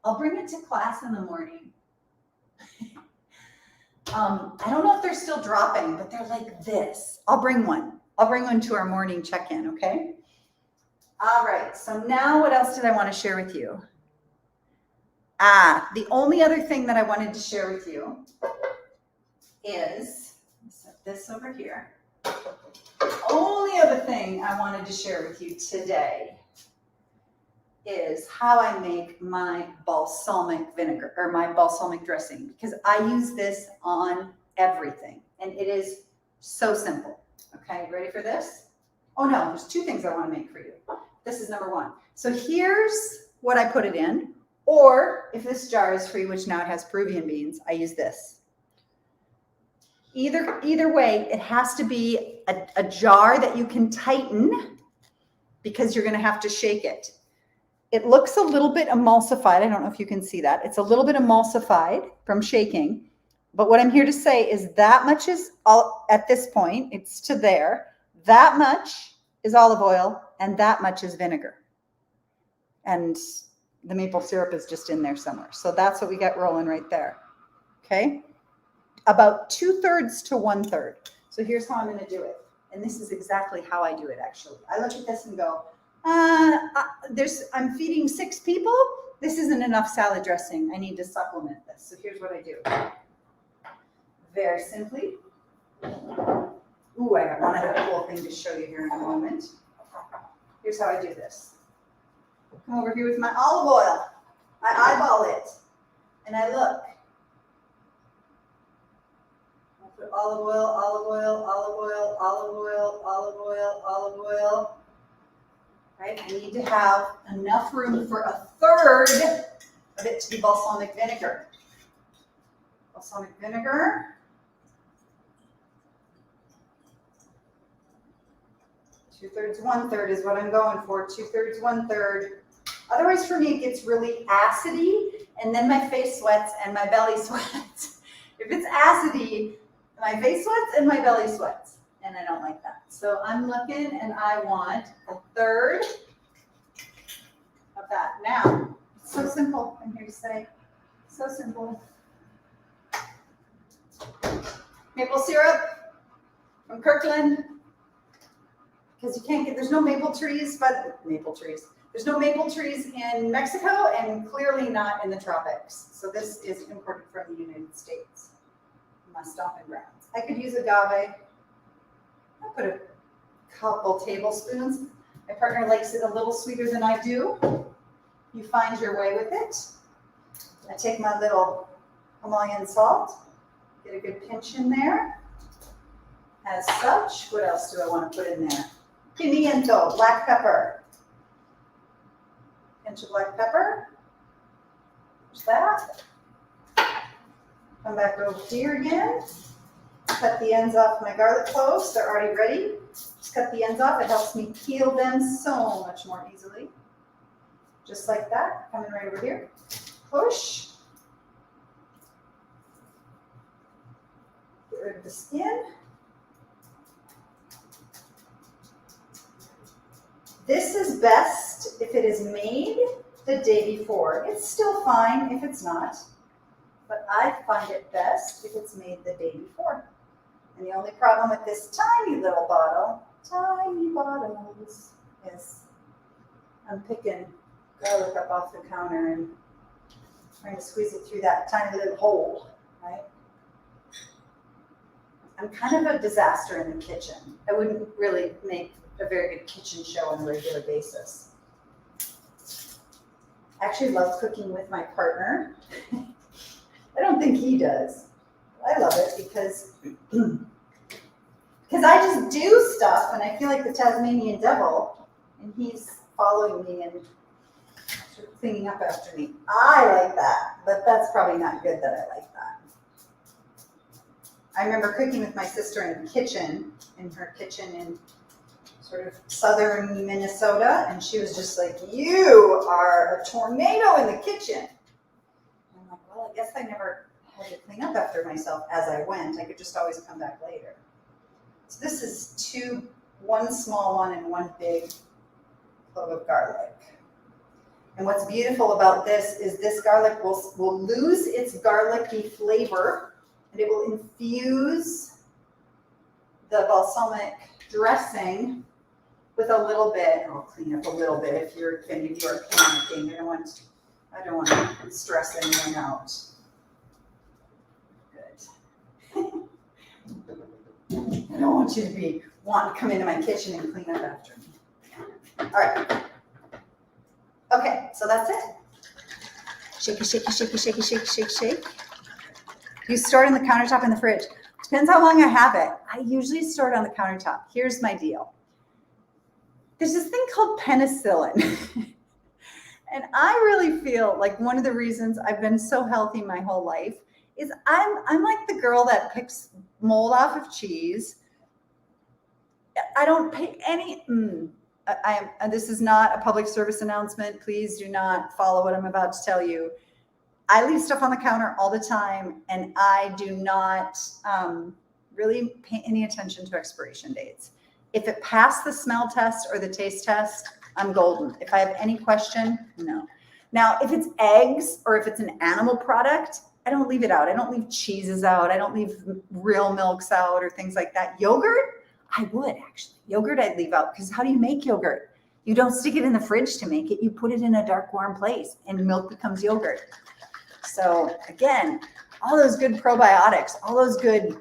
I'll bring it to class in the morning. I don't know if they're still dropping, but they're like this. I'll bring one. I'll bring one to our morning check-in, okay? All right. So now what else did I want to share with you? The only other thing that I wanted to share with you is, set this over here. The only other thing I wanted to share with you today is how I make my balsamic vinegar or my balsamic dressing, because I use this on everything and it is so simple. Okay, ready for this? Oh no, there's two things I want to make for you. This is number one. So here's what I put it in. Or if this jar is free, which now it has Peruvian beans, I use this. Either way, it has to be a jar that you can tighten because you're going to have to shake it. It looks a little bit emulsified. I don't know if you can see that. It's a little bit emulsified from shaking. But what I'm here to say is that much is all at this point. It's to there. That much is olive oil and that much is vinegar. And the maple syrup is just in there somewhere. So that's what we got rolling right there. Okay. About 2/3 to 1/3. So here's how I'm going to do it. And this is exactly how I do it, actually. I look at this and go, I'm feeding 6 people. This isn't enough salad dressing. I need to supplement this. So here's what I do. Very simply. Ooh, I got one other cool thing to show you here in a moment. Here's how I do this. Come over here with my olive oil. I eyeball it. And I look. I put olive oil, olive oil, olive oil, olive oil, olive oil, olive oil. Right? I need to have enough room for 1/3 of it to be balsamic vinegar. Balsamic vinegar. 2/3, 1/3 is what I'm going for. 2/3, 1/3. Otherwise, for me, it gets really acidy, and then my face sweats and my belly sweats. If it's acidy, my face sweats and my belly sweats, and I don't like that. So I'm looking, and I want 1/3 of that. Now, it's so simple. I'm here to say, so simple. Maple syrup from Kirkland. Because you can't get, there's no maple trees, there's no maple trees in Mexico and clearly not in the tropics. So this is imported from the United States. My stomping grounds. I could use agave. I put a couple tablespoons. My partner likes it a little sweeter than I do. You find your way with it. I take my little Himalayan salt, get a good pinch in there. As such, what else do I want to put in there? Pimiento, black pepper. Pinch of black pepper. There's that. Come back over here again. Cut the ends off my garlic cloves. They're already ready. Just cut the ends off. It helps me peel them so much more easily. Just like that. Coming right over here. Push. Get rid of the skin. This is best if it is made the day before. It's still fine if it's not, but I find it best if it's made the day before. And the only problem with this tiny little bottle, tiny bottles, is I'm picking garlic up off the counter and trying to squeeze it through that tiny little hole, right? I'm kind of a disaster in the kitchen. I wouldn't really make a very good kitchen show on a regular basis. I actually love cooking with my partner. I don't think he does. I love it because I just do stuff and I feel like the Tasmanian devil and he's following me and sort of cleaning up after me. I like that, but that's probably not good that I like that. I remember cooking with my sister in the kitchen, in her kitchen in sort of southern Minnesota, and she was just like, "You are a tornado in the kitchen." And I'm like, well, I guess I never had to clean up after myself as I went. I could just always come back later. So this is one small one and one big clove of garlic. And what's beautiful about this is this garlic will lose its garlicky flavor, and it will infuse the balsamic dressing with a little bit. I'll clean up a little bit if you're panicking. I don't want to stress anyone out. Good. I don't want you to want to come into my kitchen and clean up after me. All right. Okay, so that's it. Shake, shake, shake, shake, shake, shake, shake. You store it on the countertop in the fridge. Depends how long I have it. I usually store it on the countertop. Here's my deal. There's this thing called penicillin. And I really feel like one of the reasons I've been so healthy my whole life is I'm like the girl that picks mold off of cheese. I don't pay any, this is not a public service announcement. Please do not follow what I'm about to tell you. I leave stuff on the counter all the time, and I do not really pay any attention to expiration dates. If it passed the smell test or the taste test, I'm golden. If I have any question, no. Now, if it's eggs or if it's an animal product, I don't leave it out. I don't leave cheeses out. I don't leave real milks out or things like that. Yogurt, I would actually. Yogurt I'd leave out, because how do you make yogurt? You don't stick it in the fridge to make it. You put it in a dark, warm place and milk becomes yogurt. So again, all those good probiotics, all those good,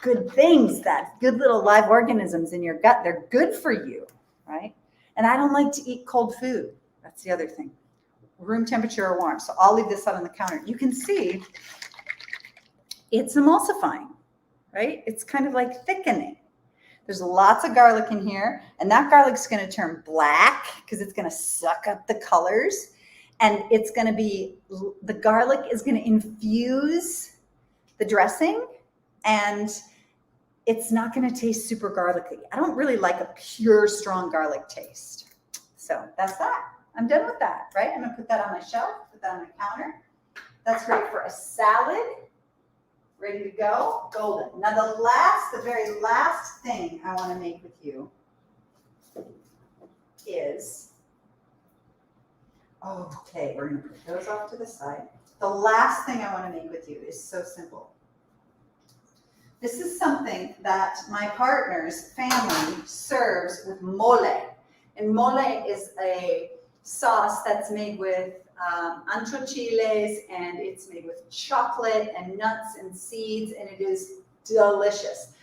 good things, that good little live organisms in your gut, they're good for you, right? And I don't like to eat cold food. That's the other thing. Room temperature or warm. So I'll leave this out on the counter. You can see it's emulsifying, right? It's kind of like thickening. There's lots of garlic in here, and that garlic's going to turn black because it's going to suck up the colors. And it's going to be, the garlic is going to infuse the dressing, and it's not going to taste super garlicky. I don't really like a pure, strong garlic taste. So that's that. I'm done with that, right? I'm going to put that on my shelf, put that on the counter. That's great for a salad. Ready to go, golden. Now the very last thing I want to make with you is, okay, we're going to put those off to the side. The last thing I want to make with you is so simple. This is something that my partner's family serves with mole. And mole is a sauce that's made with ancho chiles, and it's made with chocolate and nuts and seeds, and it is delicious.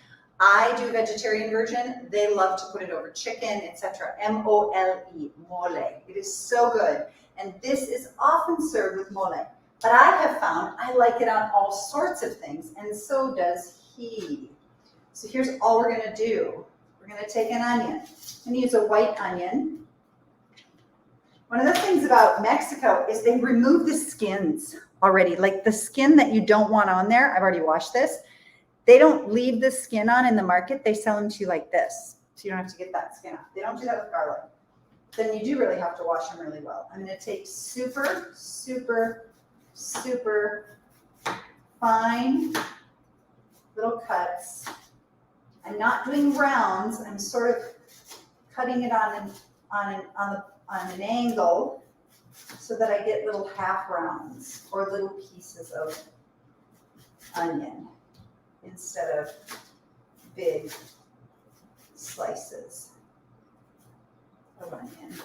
I do vegetarian version. They love to put it over chicken, etc. M-O-L-E, mole. It is so good. And this is often served with mole. But I have found I like it on all sorts of things, and so does he. So here's all we're going to do. We're going to take an onion. I'm going to use a white onion. One of the things about Mexico is they remove the skins already. Like the skin that you don't want on there, I've already washed this. They don't leave the skin on in the market. They sell them to you like this. So you don't have to get that skin off. They don't do that with garlic. Then you do really have to wash them really well. I'm going to take super, super, super fine little cuts. I'm not doing rounds. I'm sort of cutting it on an angle so that I get little half rounds or little pieces of onion instead of big slices of onion.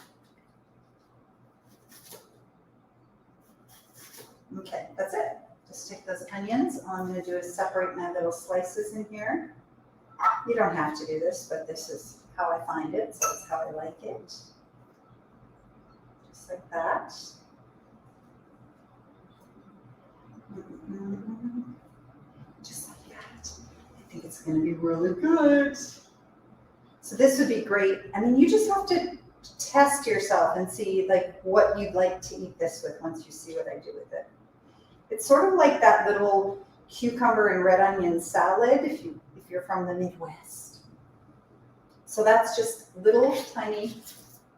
Okay, that's it. Just take those onions. All I'm going to do is separate my little slices in here. You don't have to do this, but this is how I find it, so it's how I like it. Just like that. Just like that. I think it's going to be really good. So this would be great. I mean, you just have to test yourself and see like what you'd like to eat this with once you see what I do with it. It's sort of like that little cucumber and red onion salad if you're from the Midwest. So that's just little tiny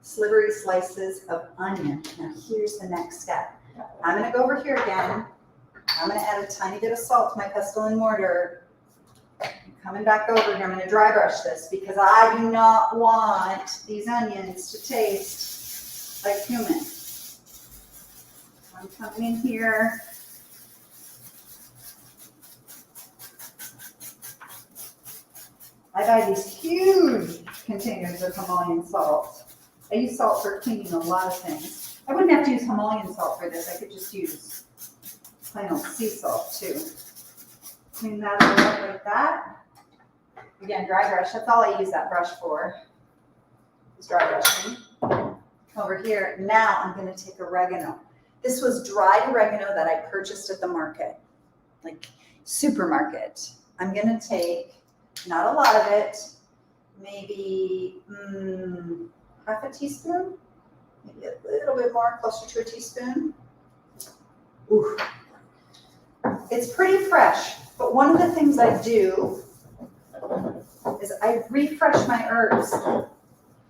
slivery slices of onion. Now here's the next step. I'm going to go over here again. I'm going to add a tiny bit of salt to my pestle and mortar. I'm coming back over here. I'm going to dry brush this because I do not want these onions to taste like cumin. I'm coming in here. I buy these huge containers of Himalayan salt. I use salt for cleaning a lot of things. I wouldn't have to use Himalayan salt for this. I could just use plain old sea salt too. Clean that up like that. Again, dry brush. That's all I use that brush for. Is dry brushing. Over here, now I'm going to take oregano. This was dried oregano that I purchased at the market, like supermarket. I'm going to take not a lot of it, maybe half a teaspoon, maybe a little bit more, closer to a teaspoon. Ooh. It's pretty fresh, but one of the things I do is I refresh my herbs.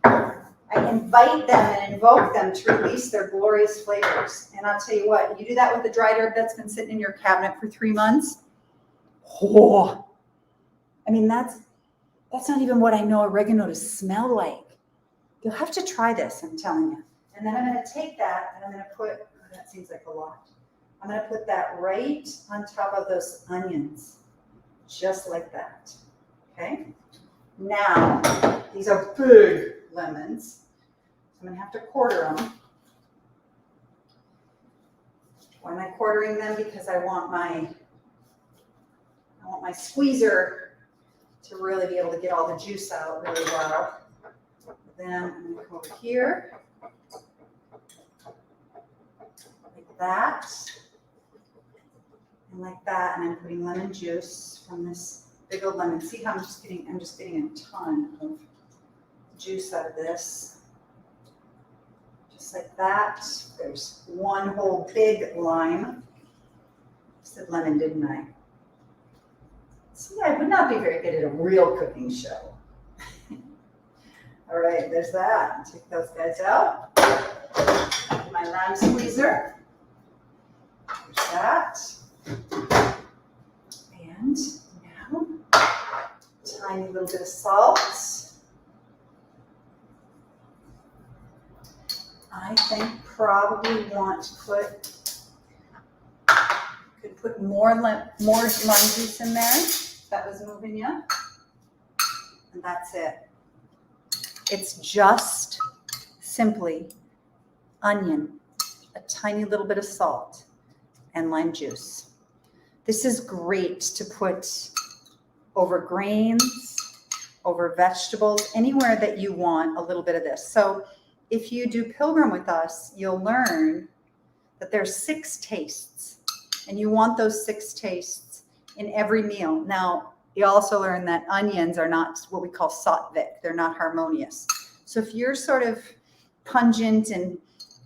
I invite them and invoke them to release their glorious flavors. And I'll tell you what, you do that with a dried herb that's been sitting in your cabinet for 3 months. Oh, I mean, that's not even what I know oregano to smell like. You'll have to try this, I'm telling you. And then I'm going to take that and I'm going to put, oh, that seems like a lot. I'm going to put that right on top of those onions, just like that. Okay? Now, these are big lemons. I'm going to have to quarter them. Why am I quartering them? Because I want my squeezer to really be able to get all the juice out really well. Then I'm going to come over here, like that, and like that, and I'm putting lemon juice from this big old lemon. See how I'm just getting a ton of juice out of this. Just like that. There's one whole big lime. I said lemon, didn't I? See, I would not be very good at a real cooking show. All right, there's that. Take those guys out. My lime squeezer. There's that. And now, tiny little bit of salt. I think probably want to put more lime juice in there. That was moving you. And that's it. It's just simply onion, a tiny little bit of salt, and lime juice. This is great to put over grains, over vegetables, anywhere that you want a little bit of this. So if you do Pilgrim with us, you'll learn that there's 6 tastes, and you want those 6 tastes in every meal. Now, you also learn that onions are not what we call sattvic. They're not harmonious. So if you're sort of pungent and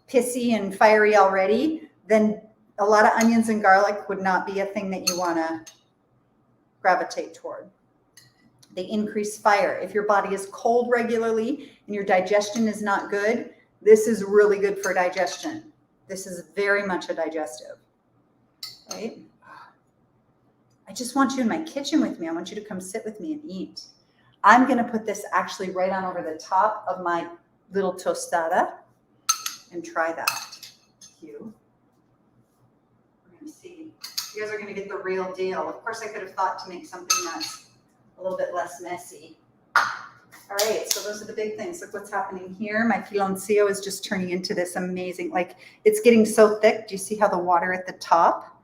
pissy and fiery already, then a lot of onions and garlic would not be a thing that you want to gravitate toward. They increase fire. If your body is cold regularly and your digestion is not good, this is really good for digestion. This is very much a digestive, right? I just want you in my kitchen with me. I want you to come sit with me and eat. I'm going to put this actually right on over the top of my little tostada and try that. You. We're going to see. You guys are going to get the real deal. Of course, I could have thought to make something that's a little bit less messy. All right, so those are the big things. Look what's happening here. My piloncillo is just turning into this amazing, like it's getting so thick. Do you see how the water at the top?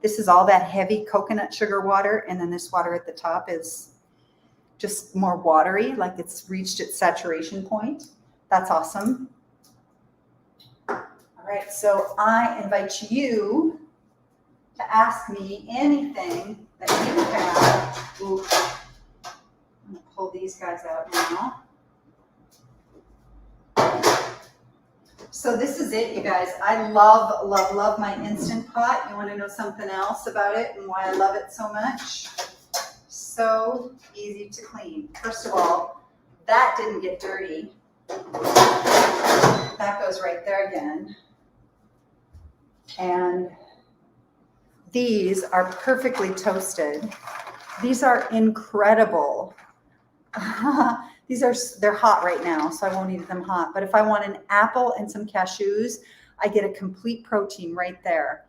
This is all that heavy coconut sugar water, and then this water at the top is just more watery, like it's reached its saturation point. That's awesome. All right, so I invite you to ask me anything that you have. Ooh. I'm gonna pull these guys out now. So this is it, you guys. I love, love, love my Instant Pot. You want to know something else about it and why I love it so much? So easy to clean. First of all, that didn't get dirty. That goes right there again. And these are perfectly toasted. These are incredible. They're hot right now, so I won't eat them hot. But if I want an apple and some cashews, I get a complete protein right there.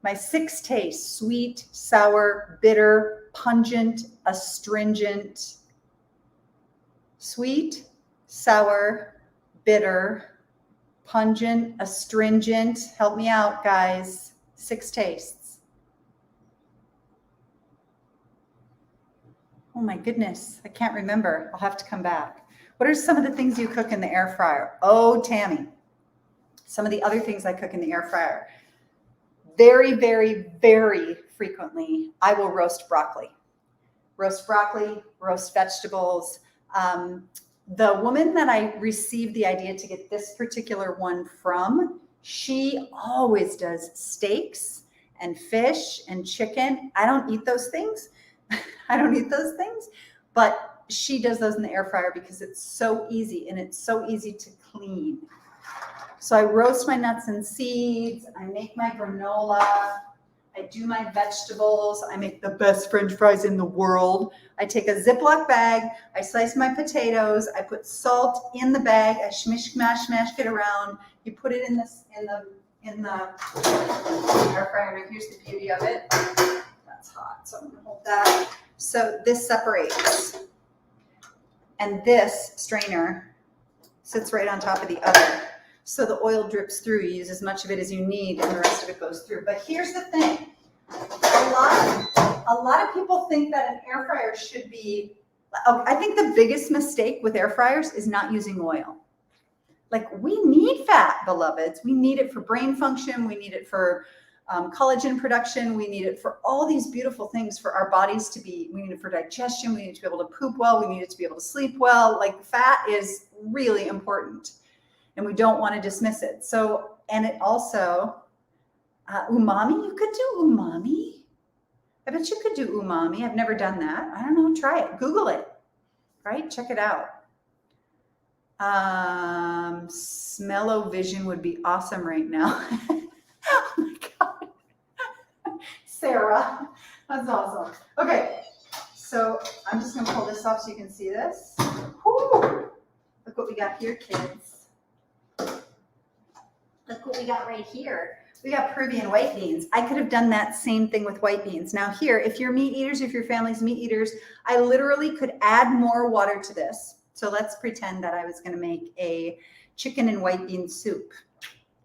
My 6 tastes: sweet, sour, bitter, pungent, astringent. Sweet, sour, bitter, pungent, astringent. Help me out, guys. 6 tastes. Oh my goodness, I can't remember. I'll have to come back. What are some of the things you cook in the air fryer? Oh, Tammy. Some of the other things I cook in the air fryer. Very, very, very frequently, I will roast broccoli. Roast broccoli, roast vegetables. The woman that I received the idea to get this particular one from, she always does steaks and fish and chicken. I don't eat those things. I don't eat those things, but she does those in the air fryer because it's so easy and it's so easy to clean. So I roast my nuts and seeds. I make my granola. I do my vegetables. I make the best French fries in the world. I take a Ziploc bag. I slice my potatoes. I put salt in the bag. I smash it around. You put it in the air fryer. And here's the beauty of it. That's hot, so I'm gonna hold that. So this separates, and this strainer sits right on top of the other. So the oil drips through. You use as much of it as you need, and the rest of it goes through. But here's the thing: a lot of people think that an air fryer should be. I think the biggest mistake with air fryers is not using oil. Like, we need fat, beloveds. We need it for brain function. We need it for collagen production. We need it for all these beautiful things for our bodies to be. We need it for digestion. We need it to be able to poop well. We need it to be able to sleep well. Like, fat is really important, and we don't want to dismiss it. So, and it also, umami, you could do umami. I bet you could do umami. I've never done that. I don't know. Try it. Google it, right? Check it out. Smell-o-vision would be awesome right now. Oh my God. Sarah, that's awesome. Okay, so I'm just gonna pull this off so you can see this. Woo! Look what we got here, kids. Look what we got right here. We got Peruvian white beans. I could have done that same thing with white beans. Now here, if you're meat eaters, if your family's meat eaters, I literally could add more water to this. So let's pretend that I was gonna make a chicken and white bean soup,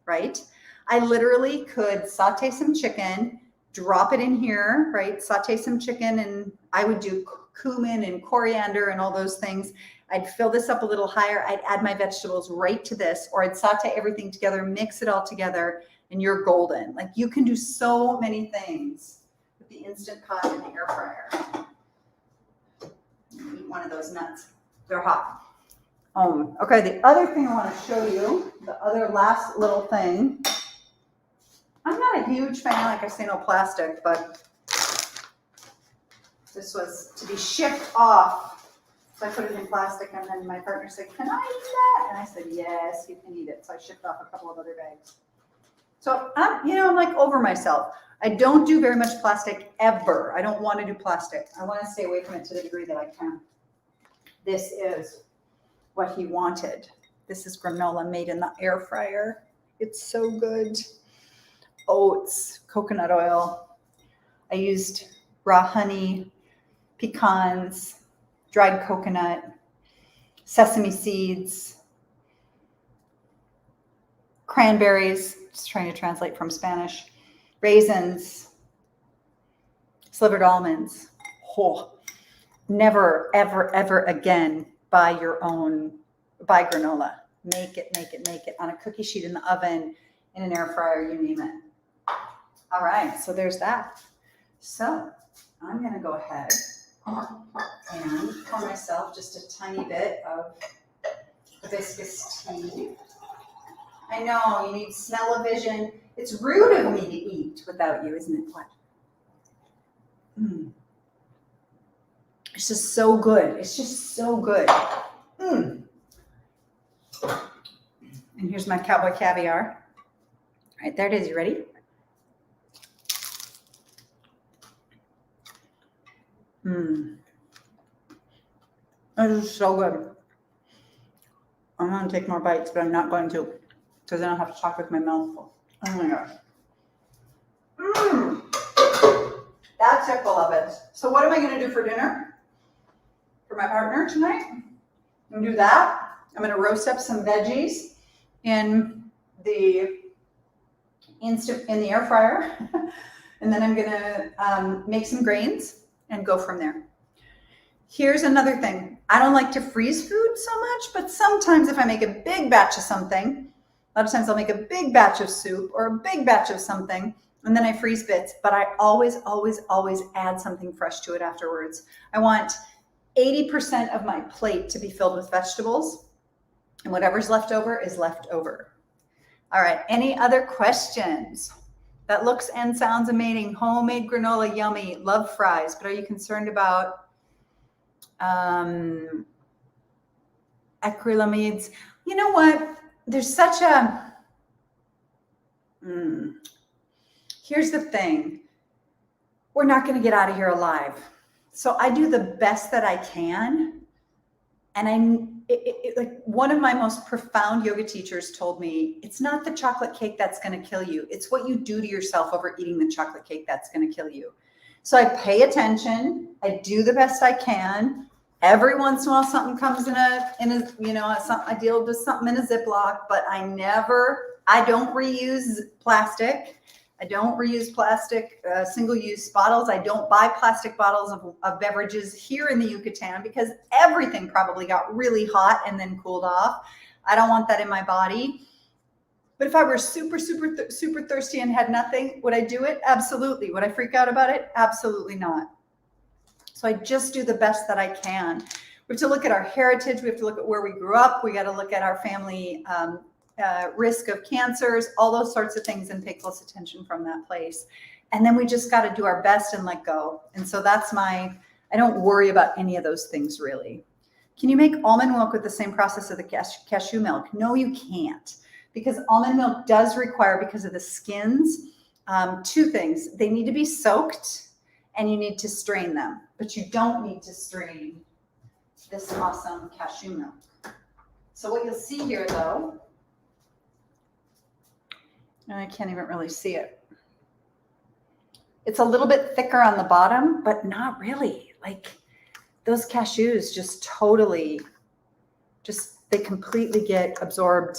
right? I literally could saute some chicken, drop it in here, right? Saute some chicken, and I would do cumin and coriander and all those things. I'd fill this up a little higher. I'd add my vegetables right to this, or I'd saute everything together, mix it all together, and you're golden. Like, you can do so many things with the Instant Pot and the air fryer. Eat one of those nuts. They're hot. Okay, the other thing I want to show you, the other last little thing. I'm not a huge fan, like I say, no plastic, but this was to be shipped off. So I put it in plastic, and then my partner said, "Can I eat that?" And I said, "Yes, you can eat it." So I shipped off a couple of other bags. So I'm like over myself. I don't do very much plastic ever. I don't want to do plastic. I want to stay away from it to the degree that I can. This is what he wanted. This is granola made in the air fryer. It's so good. Oats, coconut oil. I used raw honey, pecans, dried coconut, sesame seeds, cranberries, just trying to translate from Spanish, raisins, slivered almonds. Oh, never, ever, ever again buy granola. Make it on a cookie sheet in the oven, in an air fryer, you name it. All right, so there's that. So I'm gonna go ahead and pour myself just a tiny bit of hibiscus tea. I know, you need smell-o-vision. It's rude of me to eat without you, isn't it? What? It's just so good. It's just so good. And here's my Cabba Caviar. All right, there it is. You ready? This is so good. I'm going to take more bites, but I'm not going to, because then I'll have to talk with my mouth full. Oh my gosh. That's it, beloveds. So what am I going to do for dinner? For my partner tonight? I'm going to do that. I'm going to roast up some veggies in the air fryer. And then I'm going to make some grains and go from there. Here's another thing. I don't like to freeze food so much, but sometimes if I make a big batch of something, a lot of times I'll make a big batch of soup or a big batch of something, and then I freeze bits, but I always, always, always add something fresh to it afterwards. I want 80% of my plate to be filled with vegetables, and whatever's left over is left over. All right, any other questions? That looks and sounds amazing. Homemade granola, yummy. Love fries, but are you concerned about acrylamides? You know what? There's such a... Here's the thing. We're not going to get out of here alive. So I do the best that I can. And like one of my most profound yoga teachers told me, it's not the chocolate cake that's going to kill you. It's what you do to yourself over eating the chocolate cake that's going to kill you. So I pay attention. I do the best I can. Every once in a while, something comes in a I deal with something in a Ziploc, but I don't reuse plastic. I don't reuse plastic single-use bottles. I don't buy plastic bottles of beverages here in the Yucatan because everything probably got really hot and then cooled off. I don't want that in my body. But if I were super, super, super thirsty and had nothing, would I do it? Absolutely. Would I freak out about it? Absolutely not. So I just do the best that I can. We have to look at our heritage. We have to look at where we grew up. We got to look at our family risk of cancers, all those sorts of things, and pay close attention from that place. And then we just got to do our best and let go. And so I don't worry about any of those things really. Can you make almond milk with the same process of the cashew milk? No, you can't, because almond milk does require, because of the skins, two things. They need to be soaked and you need to strain them, but you don't need to strain this awesome cashew milk. So what you'll see here though, I can't even really see it. It's a little bit thicker on the bottom, but not really. Like those cashews just totally, they completely get absorbed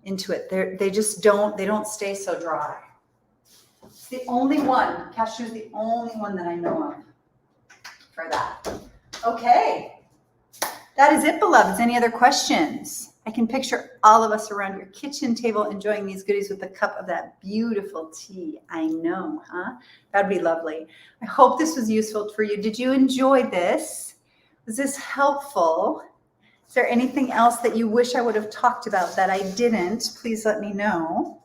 into it. They don't stay so dry. It's the only one. Cashew is the only one that I know of for that. Okay. That is it, beloveds. Any other questions? I can picture all of us around your kitchen table enjoying these goodies with a cup of that beautiful tea. I know, huh? That'd be lovely. I hope this was useful for you. Did you enjoy this? Was this helpful? Is there anything else that you wish I would have talked about that I didn't? Please let me know.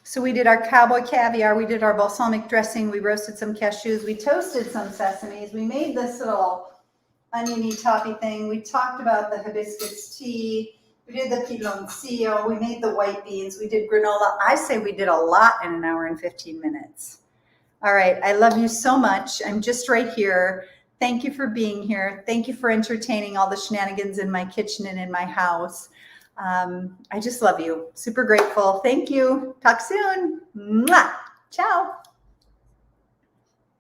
So we did our Cabba Caviar, we did our balsamic dressing, we roasted some cashews, we toasted some sesames, we made this little oniony toppy thing, we talked about the hibiscus tea, we did the piloncillo, we made the white beans, we did granola. I say we did a lot in an hour and 15 minutes. All right, I love you so much. I'm just right here. Thank you for being here. Thank you for entertaining all the shenanigans in my kitchen and in my house. I just love you. Super grateful. Thank you. Talk soon. Mwah. Ciao.